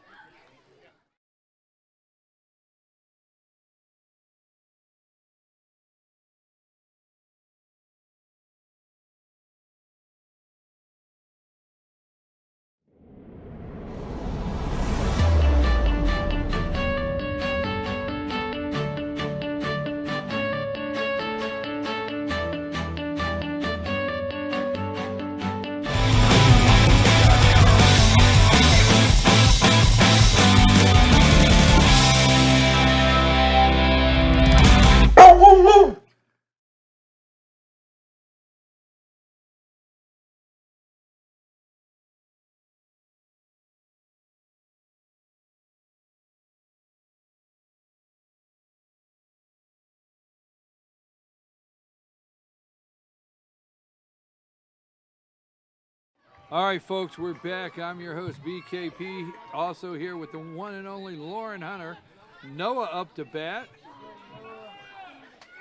All right, folks, we're back. I'm your host, BKP. Also here with the one and only Lauren Hunter. Noah up to bat.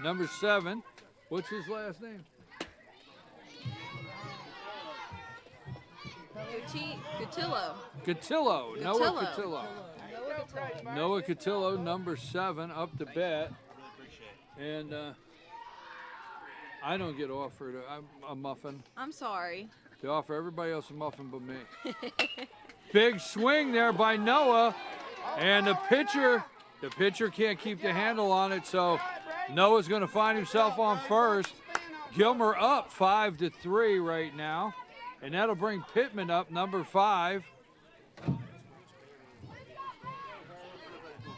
Number 7. What's his last name? Cotillo. Cotillo. Noah Cotillo. Cotillo. Noah Cotillo, number 7, up to bat. And I don't get offered a muffin. I'm sorry. They offer everybody else a muffin but me. Big swing there by Noah. And the pitcher can't keep the handle on it, so Noah's going to find himself on first. Gilmer up 5-3 right now. And that'll bring Pittman up, number 5.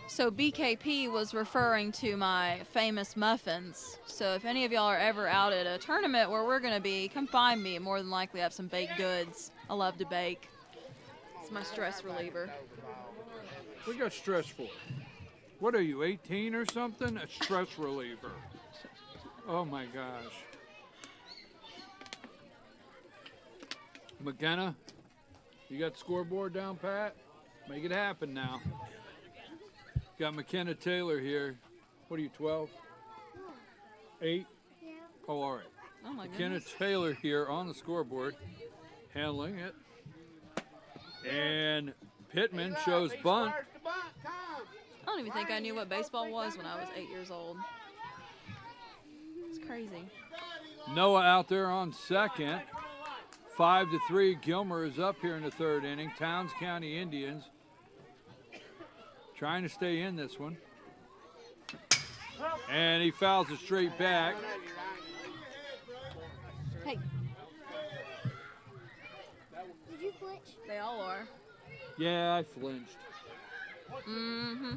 So BKP was referring to my famous muffins. So if any of y'all are ever out at a tournament where we're going to be, come find me. More than likely I have some baked goods. I love to bake. It's my stress reliever. We got stress for. What are you, 18 or something? A stress reliever. Oh my gosh. McKenna, you got the scoreboard down, Pat? Make it happen now. Got McKenna Taylor here. What are you, 12? 8? Yeah. Oh, all right. Oh my McKenna goodness. Taylor here on the scoreboard, handling it. And Pittman shows bunt. I don't even think I knew what baseball was when I was 8 years old. It's crazy. Noah out there on second. 5-3. Gilmer is up here in the 3rd inning. Towns County Indians trying to stay in this one. And he fouls it straight back. Hey, Did you flinch? they all are. Yeah, I flinched. Mm-hmm.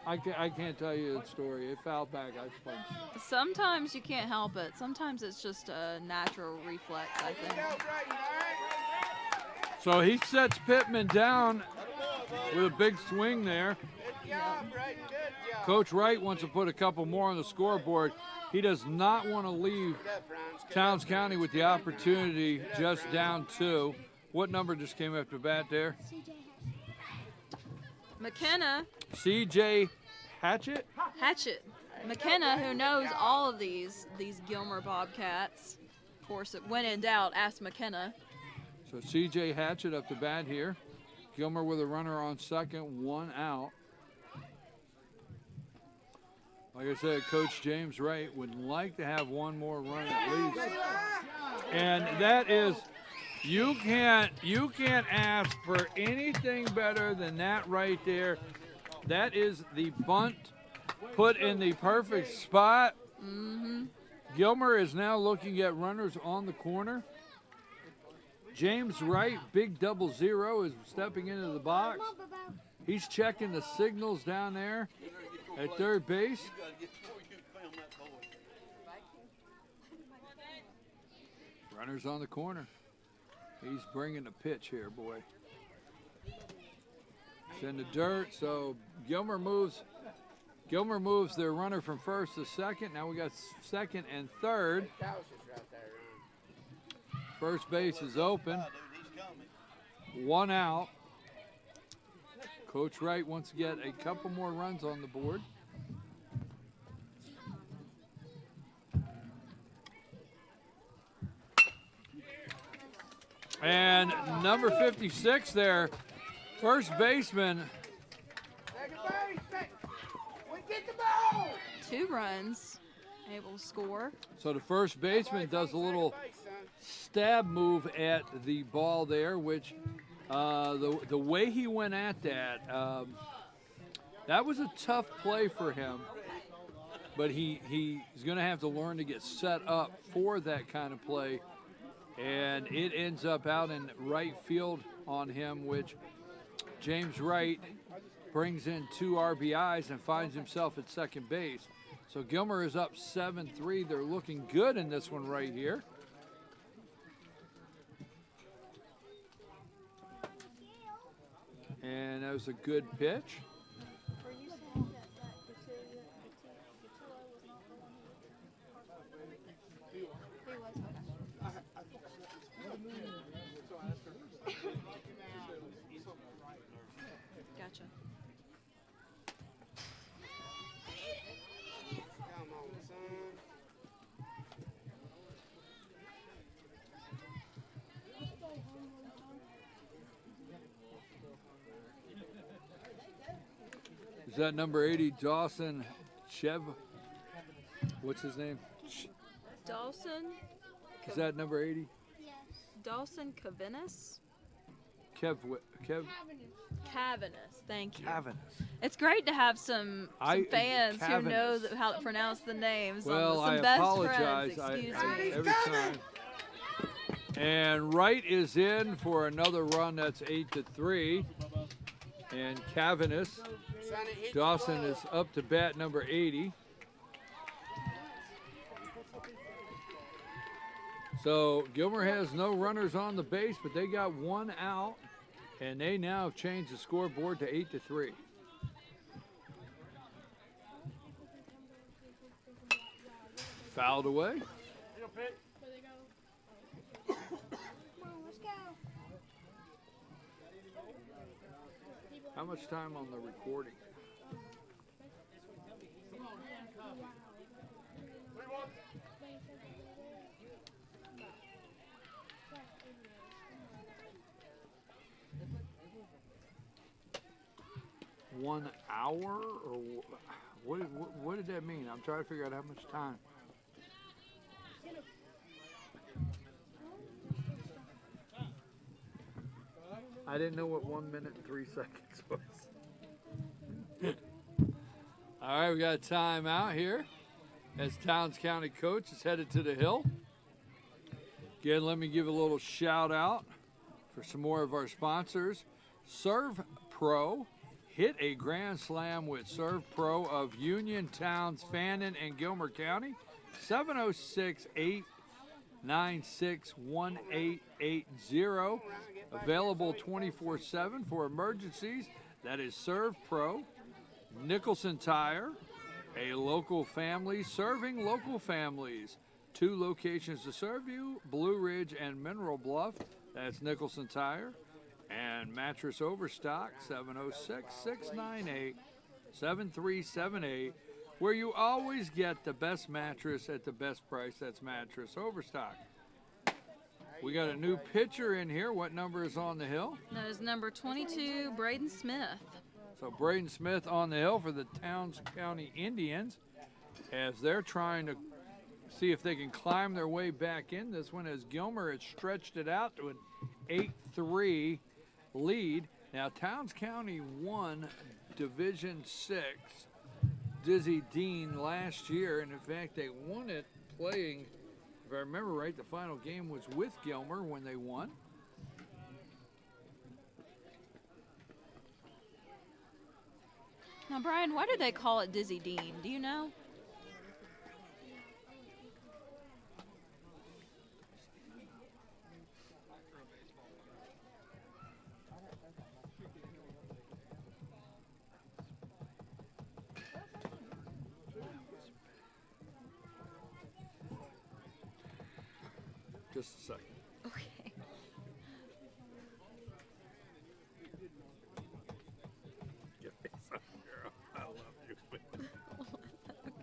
I can't tell you the story. It fouled back. I flinched. Sometimes you can't help it. Sometimes it's just a natural reflex, I think. So he sets Pittman down with a big swing there. Coach Wright wants to put a couple more on the scoreboard. He does not want to leave Towns County with the opportunity just down 2. What number just came after bat there? McKenna C.J. Hatchett? McKenna, who knows all of these Gilmer Bobcats. Of course, when in doubt, ask McKenna. So C.J. Hatchett up to bat here. Gilmer with a runner on second, 1 out. Like I said, Coach James Wright would like to have one more run at least. And that is, you can't ask for anything better than that right there. That is the bunt put in the perfect spot. Mm-hmm. Gilmer is now looking at runners on the corner. James Wright, big 00, is stepping into the box. He's checking the signals down there at third base. Runners on the corner. He's bringing the pitch here, boy. It's in the dirt, so Gilmer moves their runner from first to second. Now we got second and third. First base is open. 1 out. Coach Wright wants to get a couple more runs on the board. And number 56 there, first baseman. 2 runs, able to score. So the first baseman does a little stab move at the ball there, which the way he went at that, that was a tough play for him. But he's going to have to learn to get set up for that kind of play. And it ends up out in right field on him, which James Wright brings in 2 RBIs and finds himself at second base. So Gilmer is up 7-3. They're looking good in this one right here. And that was a good pitch. that number 80, Dawson Chev? What's his name? Dawson. Is that number 80? Dawson Cavinus? Kev. Cavinus, thank you. Cavinus. It's great to have some fans who know how to pronounce the names. Well, some I best apologize. friends. Excuse me. Every time. And Wright is in for another run. That's 8-3. And Cavinus. Dawson is up to bat number 80. So Gilmer has no runners on the base, but they got one out, and they now have changed the scoreboard to 8-3. Fouled away. How much time on the recording? One hour, or what did that mean? I'm trying to figure out how much time. I didn't know what 1 minute and 3 seconds was. All right, we got a timeout here as Towns County coach is headed to the hill. Again, let me give a little shout out for some more of our sponsors. Serve Pro. Hit a grand slam with Serve Pro of Union, Towns, Fannin, and Gilmer County. 706-896-1880. Available 24/7 for emergencies. That is Serve Pro. Nicholson Tire, a local family serving local families. 2 locations to serve you, Blue Ridge and Mineral Bluff. That's Nicholson Tire. And Mattress Overstock, 706-698-7378, where you always get the best mattress at the best price. That's Mattress Overstock. We got a new pitcher in here. What number is on the hill? That is number 22, Braden Smith. So Braden Smith on the hill for the Towns County Indians as they're trying to see if they can climb their way back in this one, as Gilmer has stretched it out to an 8-3 lead. Now Towns County won Division 6 Dizzy Dean last year, and in fact they won it playing, if I remember right, the final game was with Gilmer when they won. Now, Brian, why do they call it Dizzy Dean? Do you know? Just a second. Okay. Give me some, girl. I love you. Okay,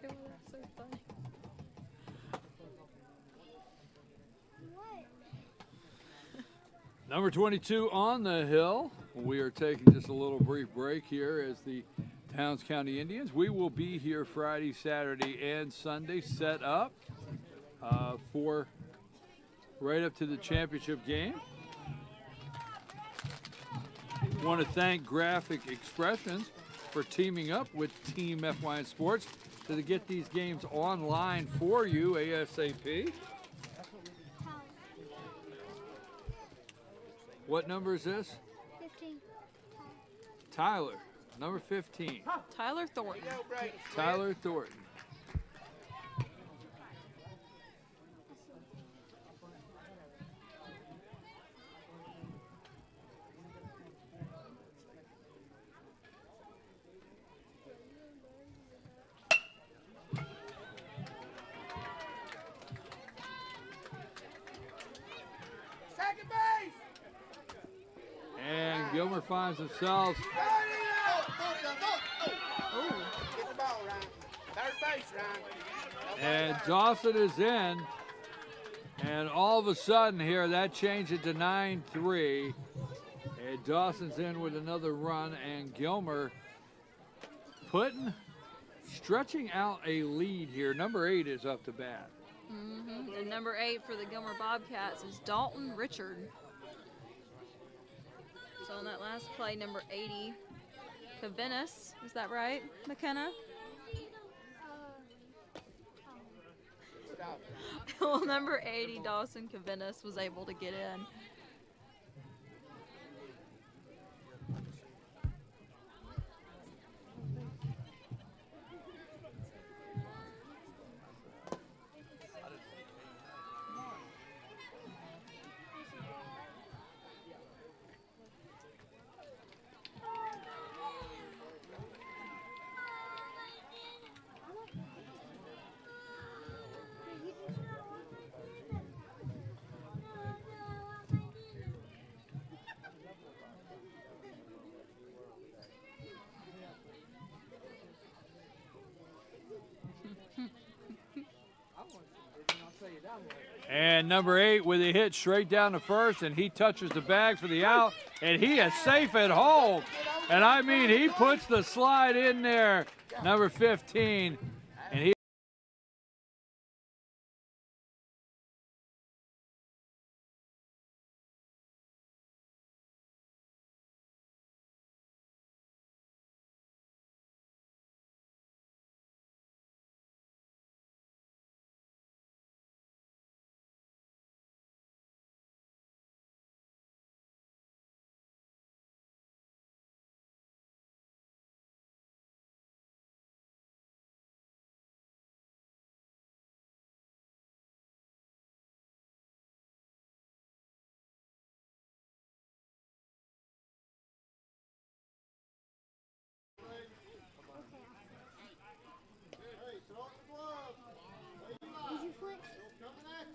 well, that's so funny. Number 22 on the hill. We are taking just a little brief break here as the Towns County Indians. We will be here Friday, Saturday, and Sunday set up for right up to the championship game. Want to thank Graphic Expressions for teaming up with Team FYN Sports to get these games online for you ASAP. What number is this? 15. Tyler, number 15. Tyler Thornton. Tyler Thornton. Second base! And Gilmer finds themselves. Get the ball, Ryan. Third base, Ryan. And Dawson is in. And all of a sudden here, that changed it to 9-3. And Dawson's in with another run. And Gilmer stretching out a lead here. Number 8 is up to bat. And number 8 for the Gilmer Bobcats is Dalton Richard. So on that last play, number 80, Cavinus, is that right, McKenna? Well, number 80, Dawson Cavinus, was able to get in. And number 8 with a hit straight down to first, and he touches the bag for the out, and he is safe at home. And I mean, he puts the slide in there, number 15, and he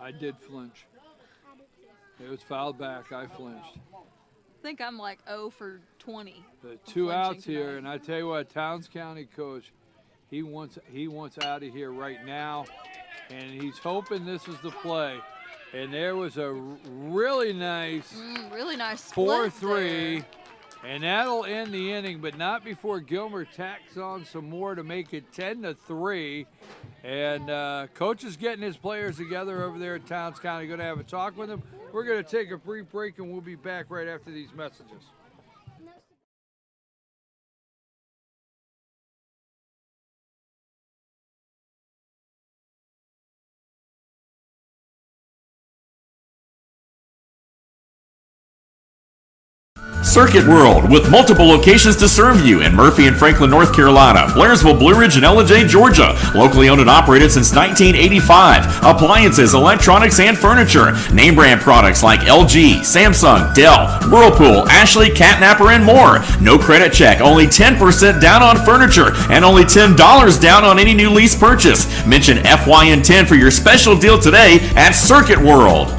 I did flinch. It was fouled back. I flinched. I think I'm like 0 for 20. The 2 outs tonight. here, and I tell you what, Towns County coach, he wants out of here right now, and he's hoping this is the play. And there was a really nice Really nice split 4-3, there. and that'll end the inning, but not before Gilmer tacks on some more to make it 10-3. And coach is getting his players together over there at Towns County. Going to have a talk with them. We're going to take a brief break, and we'll be back right after these messages. Circuit World, with multiple locations to serve you in Murphy and Franklin, North Carolina, Blairsville, Blue Ridge, and Ellijay, Georgia. Locally owned and operated since 1985. Appliances, electronics, and furniture. Name brand products like LG, Samsung, Dell, Whirlpool, Ashley, Catnapper, and more. No credit check, only 10% down on furniture, and only $10 down on any new lease purchase. Mention FYN10 for your special deal today at Circuit World.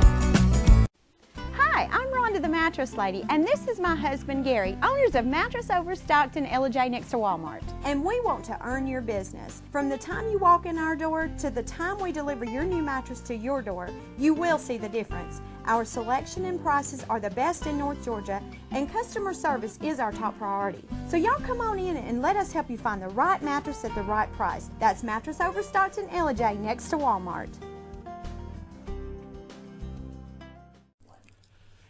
Hi, I'm Rhonda the Mattress Lady, and this is my husband Gary, owners of Mattress Overstocked in Ellijay next to Walmart. And we want to earn your business. From the time you walk in our door to the time we deliver your new mattress to your door, you will see the difference. Our selection and prices are the best in North Georgia, and customer service is our top priority. So y'all come on in and let us help you find the right mattress at the right price. That's Mattress Overstocked in Ellijay next to Walmart.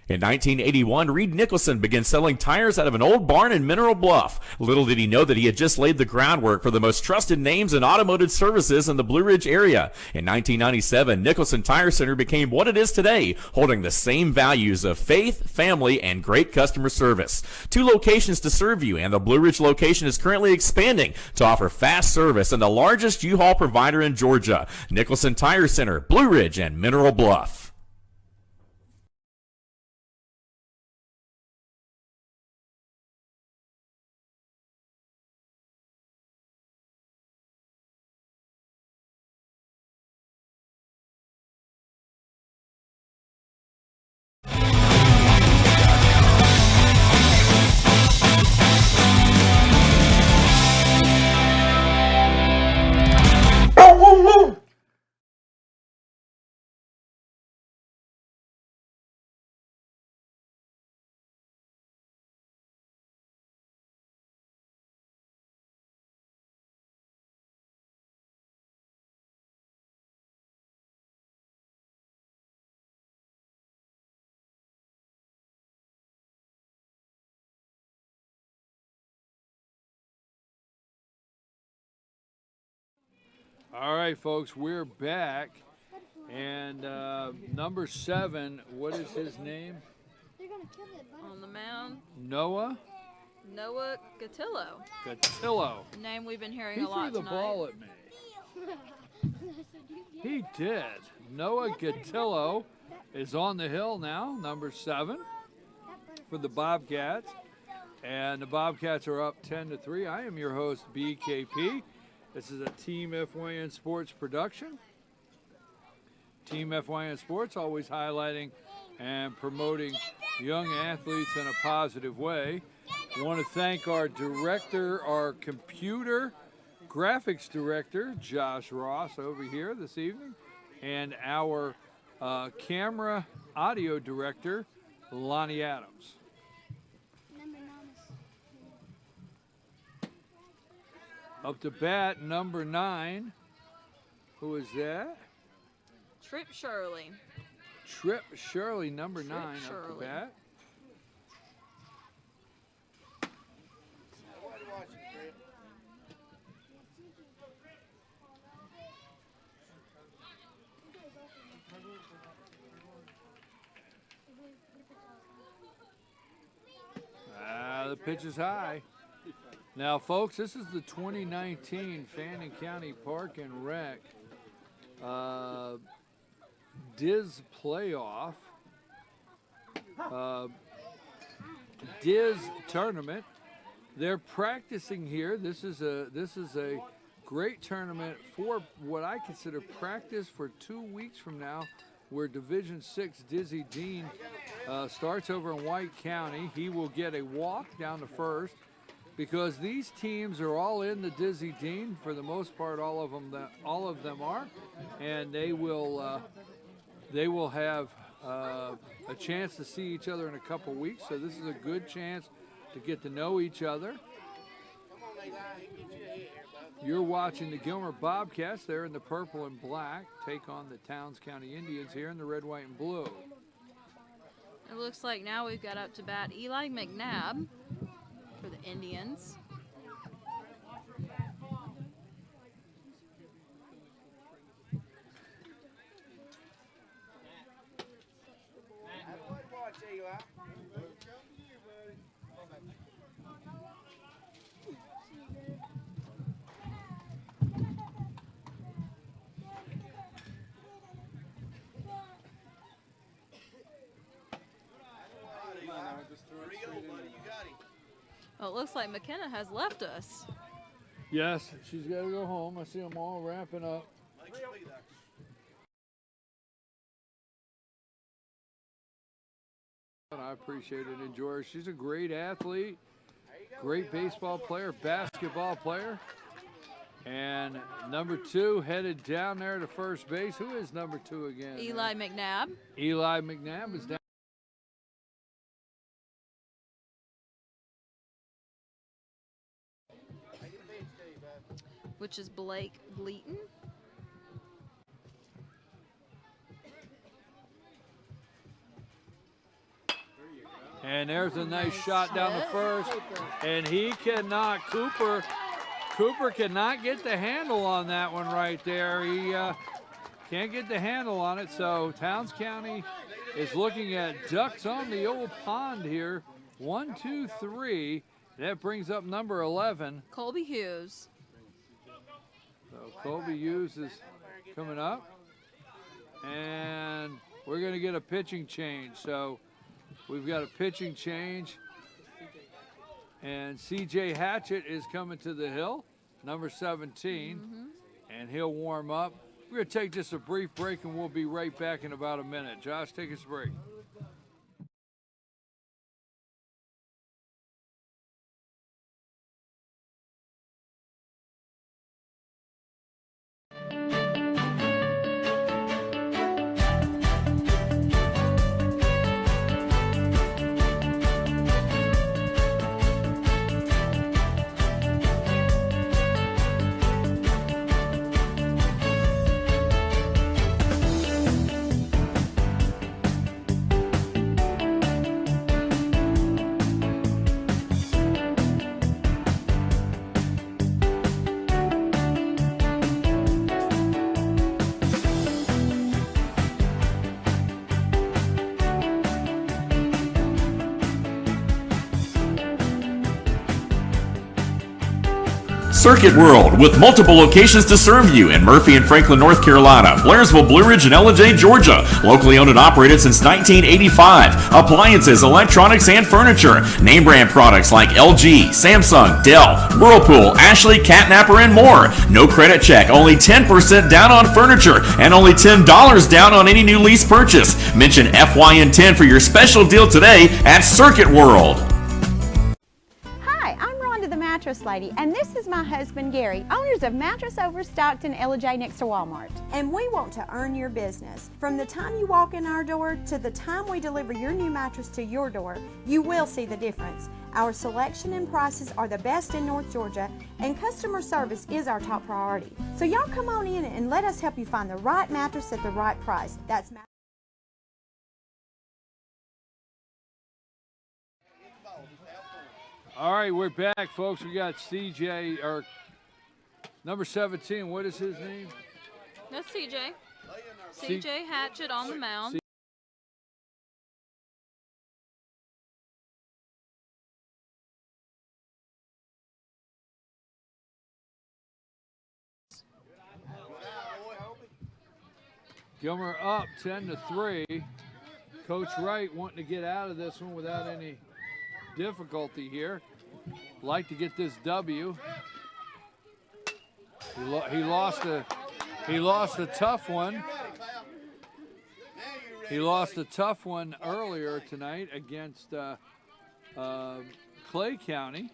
In 1981, Reed Nicholson began selling tires out of an old barn in Mineral Bluff. Little did he know that he had just laid the groundwork for the most trusted names in automotive services in the Blue Ridge area. In 1997, Nicholson Tire Center became what it is today, holding the same values of faith, family, and great customer service. 2 locations to serve you, and the Blue Ridge location is currently expanding to offer fast service and the largest U-Haul provider in Georgia. Nicholson Tire Center, Blue Ridge, and Mineral Bluff. All right, folks, we're back. And number 7, what is his name? On the mound, Noah Noah Gatillo. Gatillo. A name we've been hearing He a lot threw the tonight. ball at me. He did. Noah Gatillo is on the hill now, number 7 for the Bobcats. And the Bobcats are up 10-3. I am your host, BKP. This is a Team FYN Sports production. Team FYN Sports always highlighting and promoting young athletes in a positive way. I want to thank our director, our computer graphics director, Josh Ross, over here this evening, and our camera audio director, Lonnie Adams. Up to bat, number 9. Who is that? Trip Shirley. Trip Shirley, number 9, up to Shirley. bat. What are you watching, Trip? The pitch is high. Now, folks, this is the 2019 Fannin County Park and Rec Diz playoff, Diz tournament. They're practicing here. This is a great tournament for what I consider practice for 2 weeks from now, where Division 6 Dizzy Dean starts over in White County. He will get a walk down to first, because these teams are all in the Dizzy Dean for the most part. All of them are, and they will have a chance to see each other in a couple weeks. So this is a good chance to get to know each other. You're watching the Gilmer Bobcats. They're in the purple and black, take on the Towns County Indians here in the red, white, and blue. It looks like now we've got up to bat Eli McNabb for the Indians. Watch, Eli. Well, it looks like McKenna has left us. Yes, she's got to go home. I see them all wrapping up. I appreciate it. Enjoy her. She's a great athlete, great baseball player, basketball player. And number 2 headed down there to first base. Who is number 2 again? Eli McNabb. Eli McNabb is down. Which is Blake Bleaton. And there's a nice shot down the first. And he cannot, Cooper cannot get the handle on that one right there. He can't get the handle on it. So Towns County is looking at ducks on the old pond here. 1, 2, 3. That brings up number 11. Colby Hughes. So Colby Hughes is coming up. And we're going to get a pitching change. So we've got a pitching change. And CJ Hatchett is coming to the hill, number 17. And he'll warm up. We're going to take just a brief break, and we'll be right back in about a minute. Josh, take us a break. Circuit World, with multiple locations to serve you in Murphy and Franklin, North Carolina, Blairsville, Blue Ridge, and Ellijay, Georgia. Locally owned and operated since 1985. Appliances, electronics, and furniture. Name brand products like LG, Samsung, Dell, Whirlpool, Ashley, Catnapper, and more. No credit check, only 10% down on furniture, and only $10 down on any new lease purchase. Mention FYN10 for your special deal today at Circuit World. Hi, I'm Rhonda the Mattress Lady, and this is my husband Gary, owners of Mattress Overstocked in Ellijay next to Walmart. And we want to earn your business. From the time you walk in our door to the time we deliver your new mattress to your door, you will see the difference. Our selection and prices are the best in North Georgia, and customer service is our top priority. So y'all come on in and let us help you find the right mattress at the right price. That's All right, we're back, folks. We got CJ, or number 17. What is his name? That's CJ. CJ Hatchett on the mound. Gilmer up 10-3. Coach Wright wanting to get out of this one without any difficulty here. Like to get this W. He lost a tough one. He lost a tough one earlier tonight against Clay County.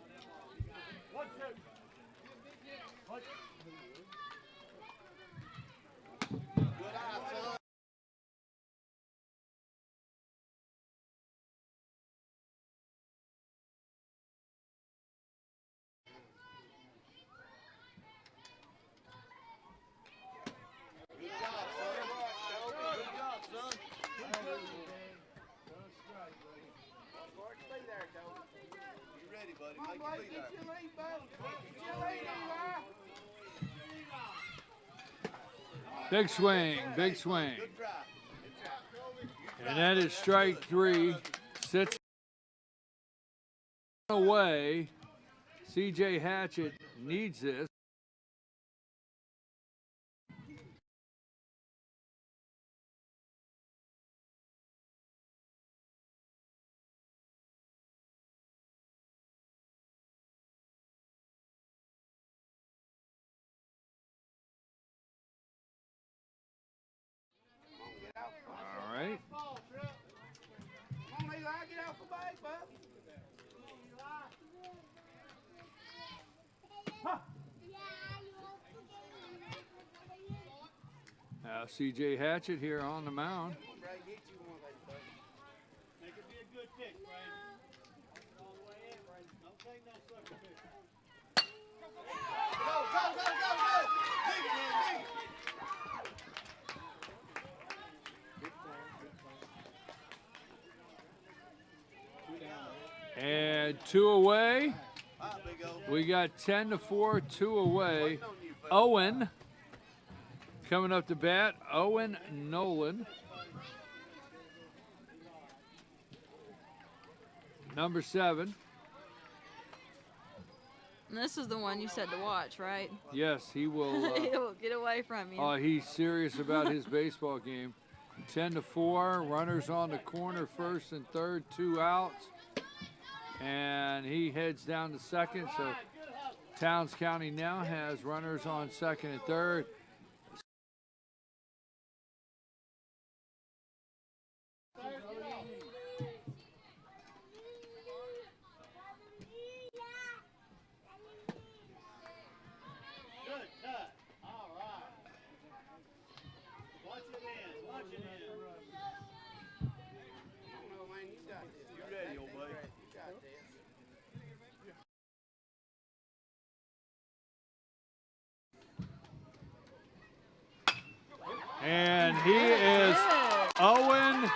Big swing, big swing. And that is strike three. Sits away. CJ Hatchett needs this. All right. Come on, Eli, get off the bike, bub. Now CJ Hatchett here on the mound. Make it be a good pick, Brandon. All the way in, Brandon. Don't take no sucker pick. Go, go, go, go, go! Dig it, man, dig it. And two away. We got 10-4, two away. Owen coming up to bat. Owen Nolan. Number 7. And this is the one you said to watch, right? Yes, he will. He'll get away from you. He's serious about his baseball game. 10-4. Runners on the corner, first and third, 2 outs. And he heads down to second. So Towns County now has runners on second and third. Good cut. All right. Watch it in. Watch it in. No, man, you got this. You ready, old buddy? You got this. And he is, Owen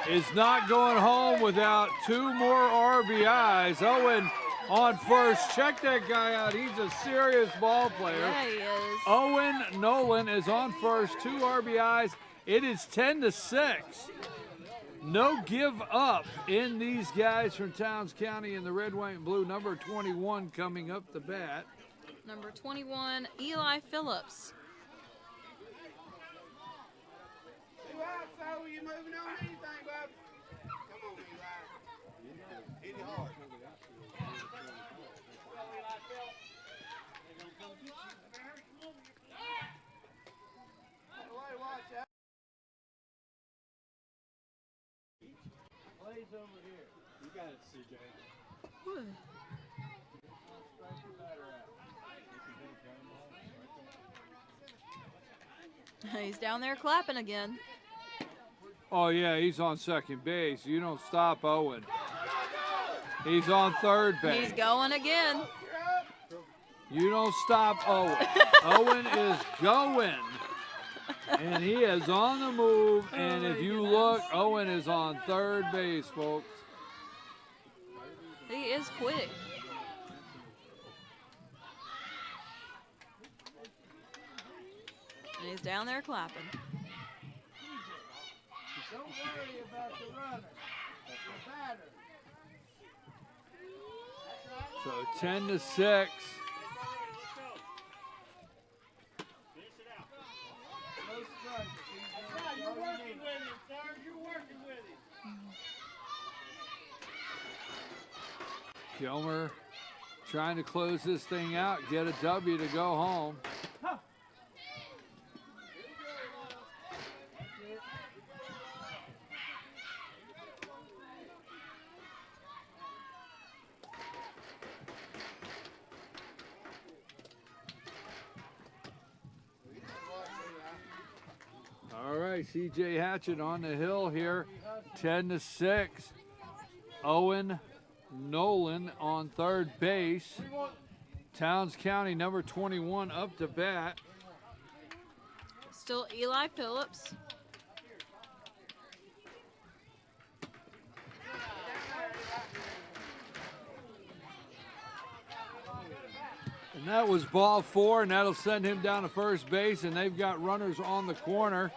is not going home without 2 more RBIs. Owen on first. Check that guy out. He's a serious ball player. Yeah, he is. Owen Nolan is on first, 2 RBIs. It is 10-6. No give up in these guys from Towns County in the red, white, and blue. Number 21 coming up the bat. Number 21, Eli Phillips. Too hot, so you moving on anything, bub? Come on, Eli. Hit it hard. Watch out. Plays over here. You got it, CJ. He's down there clapping again. Oh, yeah, he's on second base. You don't stop Owen. He's on third base. He's going again. You don't stop Owen. Owen is going. And he is on the move. And if you look, Owen is on third base, folks. He is quick. And he's down there clapping. Don't worry about the runner. The batter. So 10-6. Finish it out. No strike. Right, you're working with him, sir. You're working with him. Gilmer trying to close this thing out, get a W to go home. All right, CJ Hatchett on the hill here, 10-6. Owen Nolan on third base. Towns County number 21 up to bat. Still Eli Phillips. And that was ball 4, and that'll send him down to first base, and they've got runners on the corner.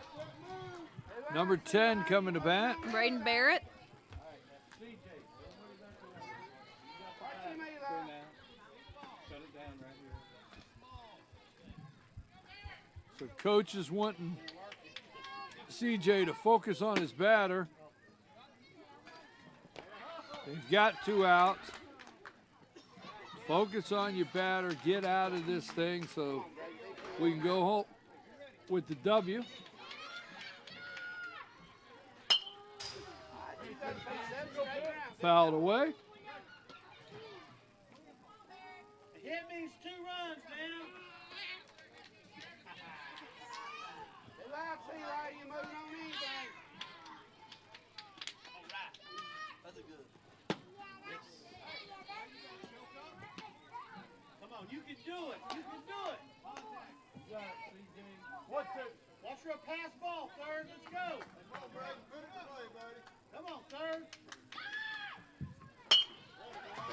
Number 10 coming to bat. Braden Barrett. So coach is wanting CJ to focus on his batter. He's got 2 outs. Focus on your batter. Get out of this thing so we can go home with the W. Fouled away. A hit means 2 runs, man. Relax, Eli. You moving on anything? All right. That's a good. Come on, you can do it. You can do it. Watch for a pass ball, third. Let's go. Come on, Brady. Put it away, buddy. Come on, third.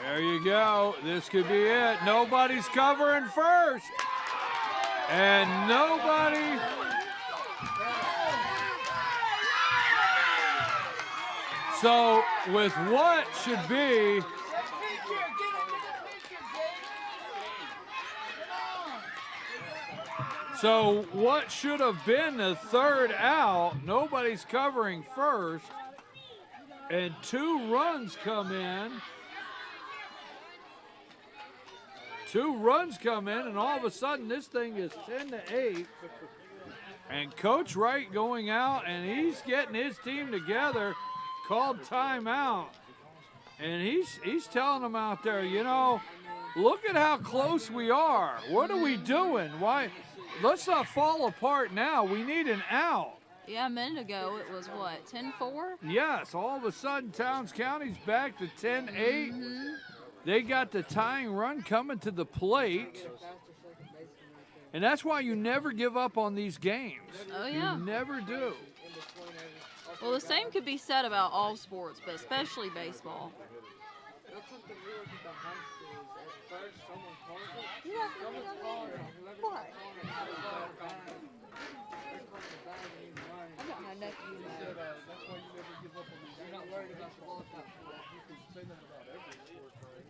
There you go. This could be it. Nobody's covering first. And nobody. So with what should be what should have been the third out, nobody's covering first, and 2 runs come in. 2 runs come in, and all of a sudden this thing is 10-8. And Coach Wright going out, and he's getting his team together, called timeout. And he's telling them out there, you know, look at how close we are. What are we doing? Why? Let's not fall apart now. We need an out. Yeah, a minute ago it was what, 10-4? Yes, all of a sudden Towns County's back to 10-8. They got the tying run coming to the plate. And that's why you never give up on these games. Oh, yeah. You never do. Well, the same could be said about all sports, but especially baseball. That's something really good about high school is at first someone calls it. Someone's calling it. Whoever's calling it, they're calling the bag. They're calling the bag and he's running. I got my nephew. That's why you never give up on these. You're not worried about the ball top. You can say that about every sport, right?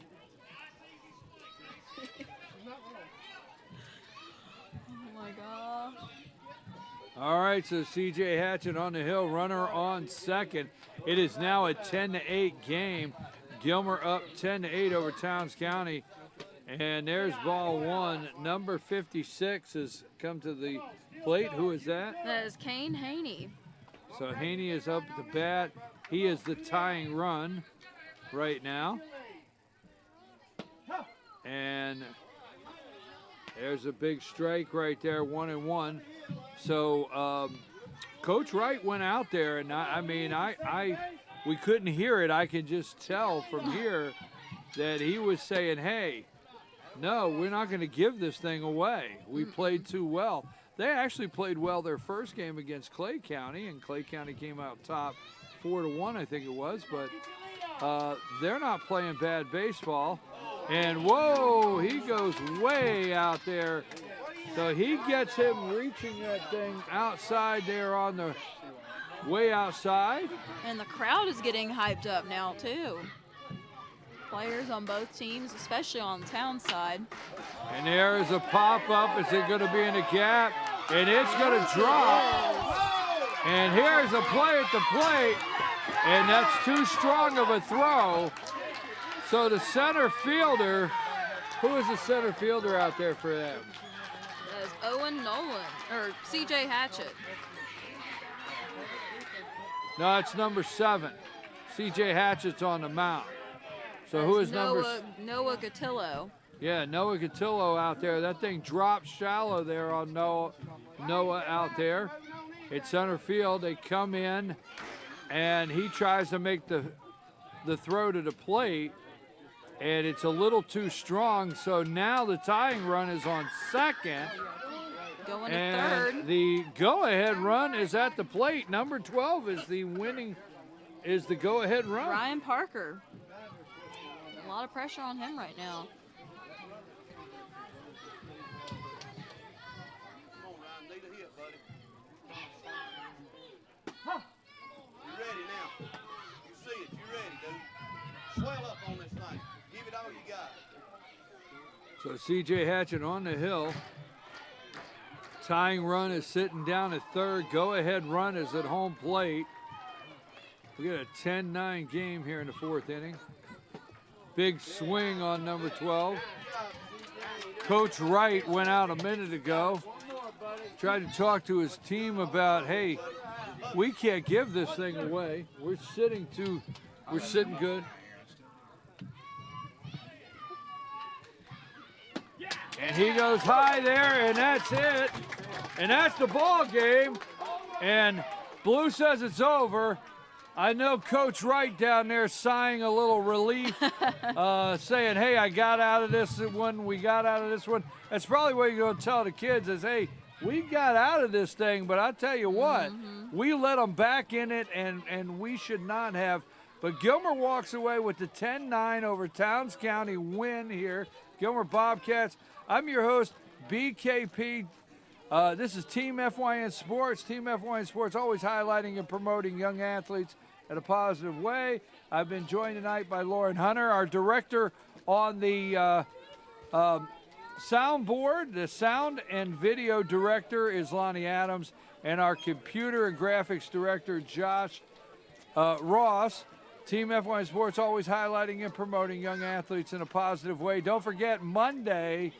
She's not wrong. All right, so C.J. Hatchett on the hill, runner on second. It is now a 10-8 game. Gilmer up 10-8 over Towns County. And there's ball one. Number 56 has come to the plate. Who is that? That is Kane Haney. So Haney is up at the bat. He is the tying run right now. And there's a big strike right there, 1-1. So Coach Wright went out there, and we couldn't hear it. I can just tell from here that he was saying, hey, no, we're not going to give this thing away. We played too well. They actually played well their first game against Clay County, and Clay County came out top 4-1, I think it was. But they're not playing bad baseball. And, whoa, he goes way out there. So he gets him reaching that thing outside there on the way outside. And the crowd is getting hyped up now, too. Players on both teams, especially on the town side. And there is a pop-up. Is it going to be in the gap? And it's going to drop. And here's a play at the plate. And that's too strong of a throw. So the center fielder, who is the center fielder out there for them? That is Owen Nolan, or C.J. Hatchett. No, it's number 7. C.J. Hatchett's on the mound. So who is Noah Gatillo. Yeah, Noah Gatillo out there. That thing drops shallow there on Noah out there. It's center field. They come in, and he tries to make the throw to the plate, and it's a little too strong. So now the tying run is on second. Going to and third. The go-ahead run is at the plate. Number 12 is the go-ahead run. Ryan Parker. A lot of pressure on him right now. Come on, Ryan, need a hit, buddy. You ready now? You see it, you ready, dude. Swell up on this thing. Give it all you got. So C.J. Hatchett on the hill. Tying run is sitting down at third. Go-ahead run is at home plate. We got a 10-9 game here in the fourth inning. Big swing on number 12. Coach Wright went out a minute ago. Tried to talk to his team about, hey, we can't give this thing away. We're sitting good. And he goes high there, and that's it. And that's the ball game. And Blue says it's over. I know Coach Wright down there sighing a little relief, saying, hey, I got out of this one, we got out of this one. That's probably what you're going to tell the kids is, hey, we got out of this thing, but I tell you what, we let them back in it, and we should not have. But Gilmer walks away with the 10-9 over Towns County win here. Gilmer Bobcats. I'm your host, BKP. This is Team FYN Sports. Team FYN Sports always highlighting and promoting young athletes in a positive way. I've been joined tonight by Lauren Hunter, our director on the soundboard. The sound and video director is Lonnie Adams, and our computer and graphics director, Josh Ross. Team FYN Sports always highlighting and promoting young athletes in a positive way. Don't forget, Monday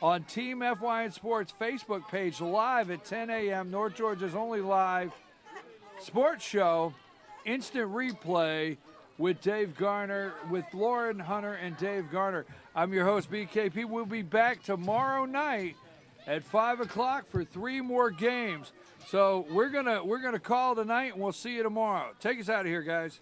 on Team FYN Sports Facebook page, live at 10 a.m., North Georgia's only live sports show, instant replay with Dave Garner, with Lauren Hunter and Dave Garner. I'm your host, BKP. We'll be back tomorrow night at 5 o'clock for 3 more games. So we're gonna call tonight, and we'll see you tomorrow. Take us out of here, guys.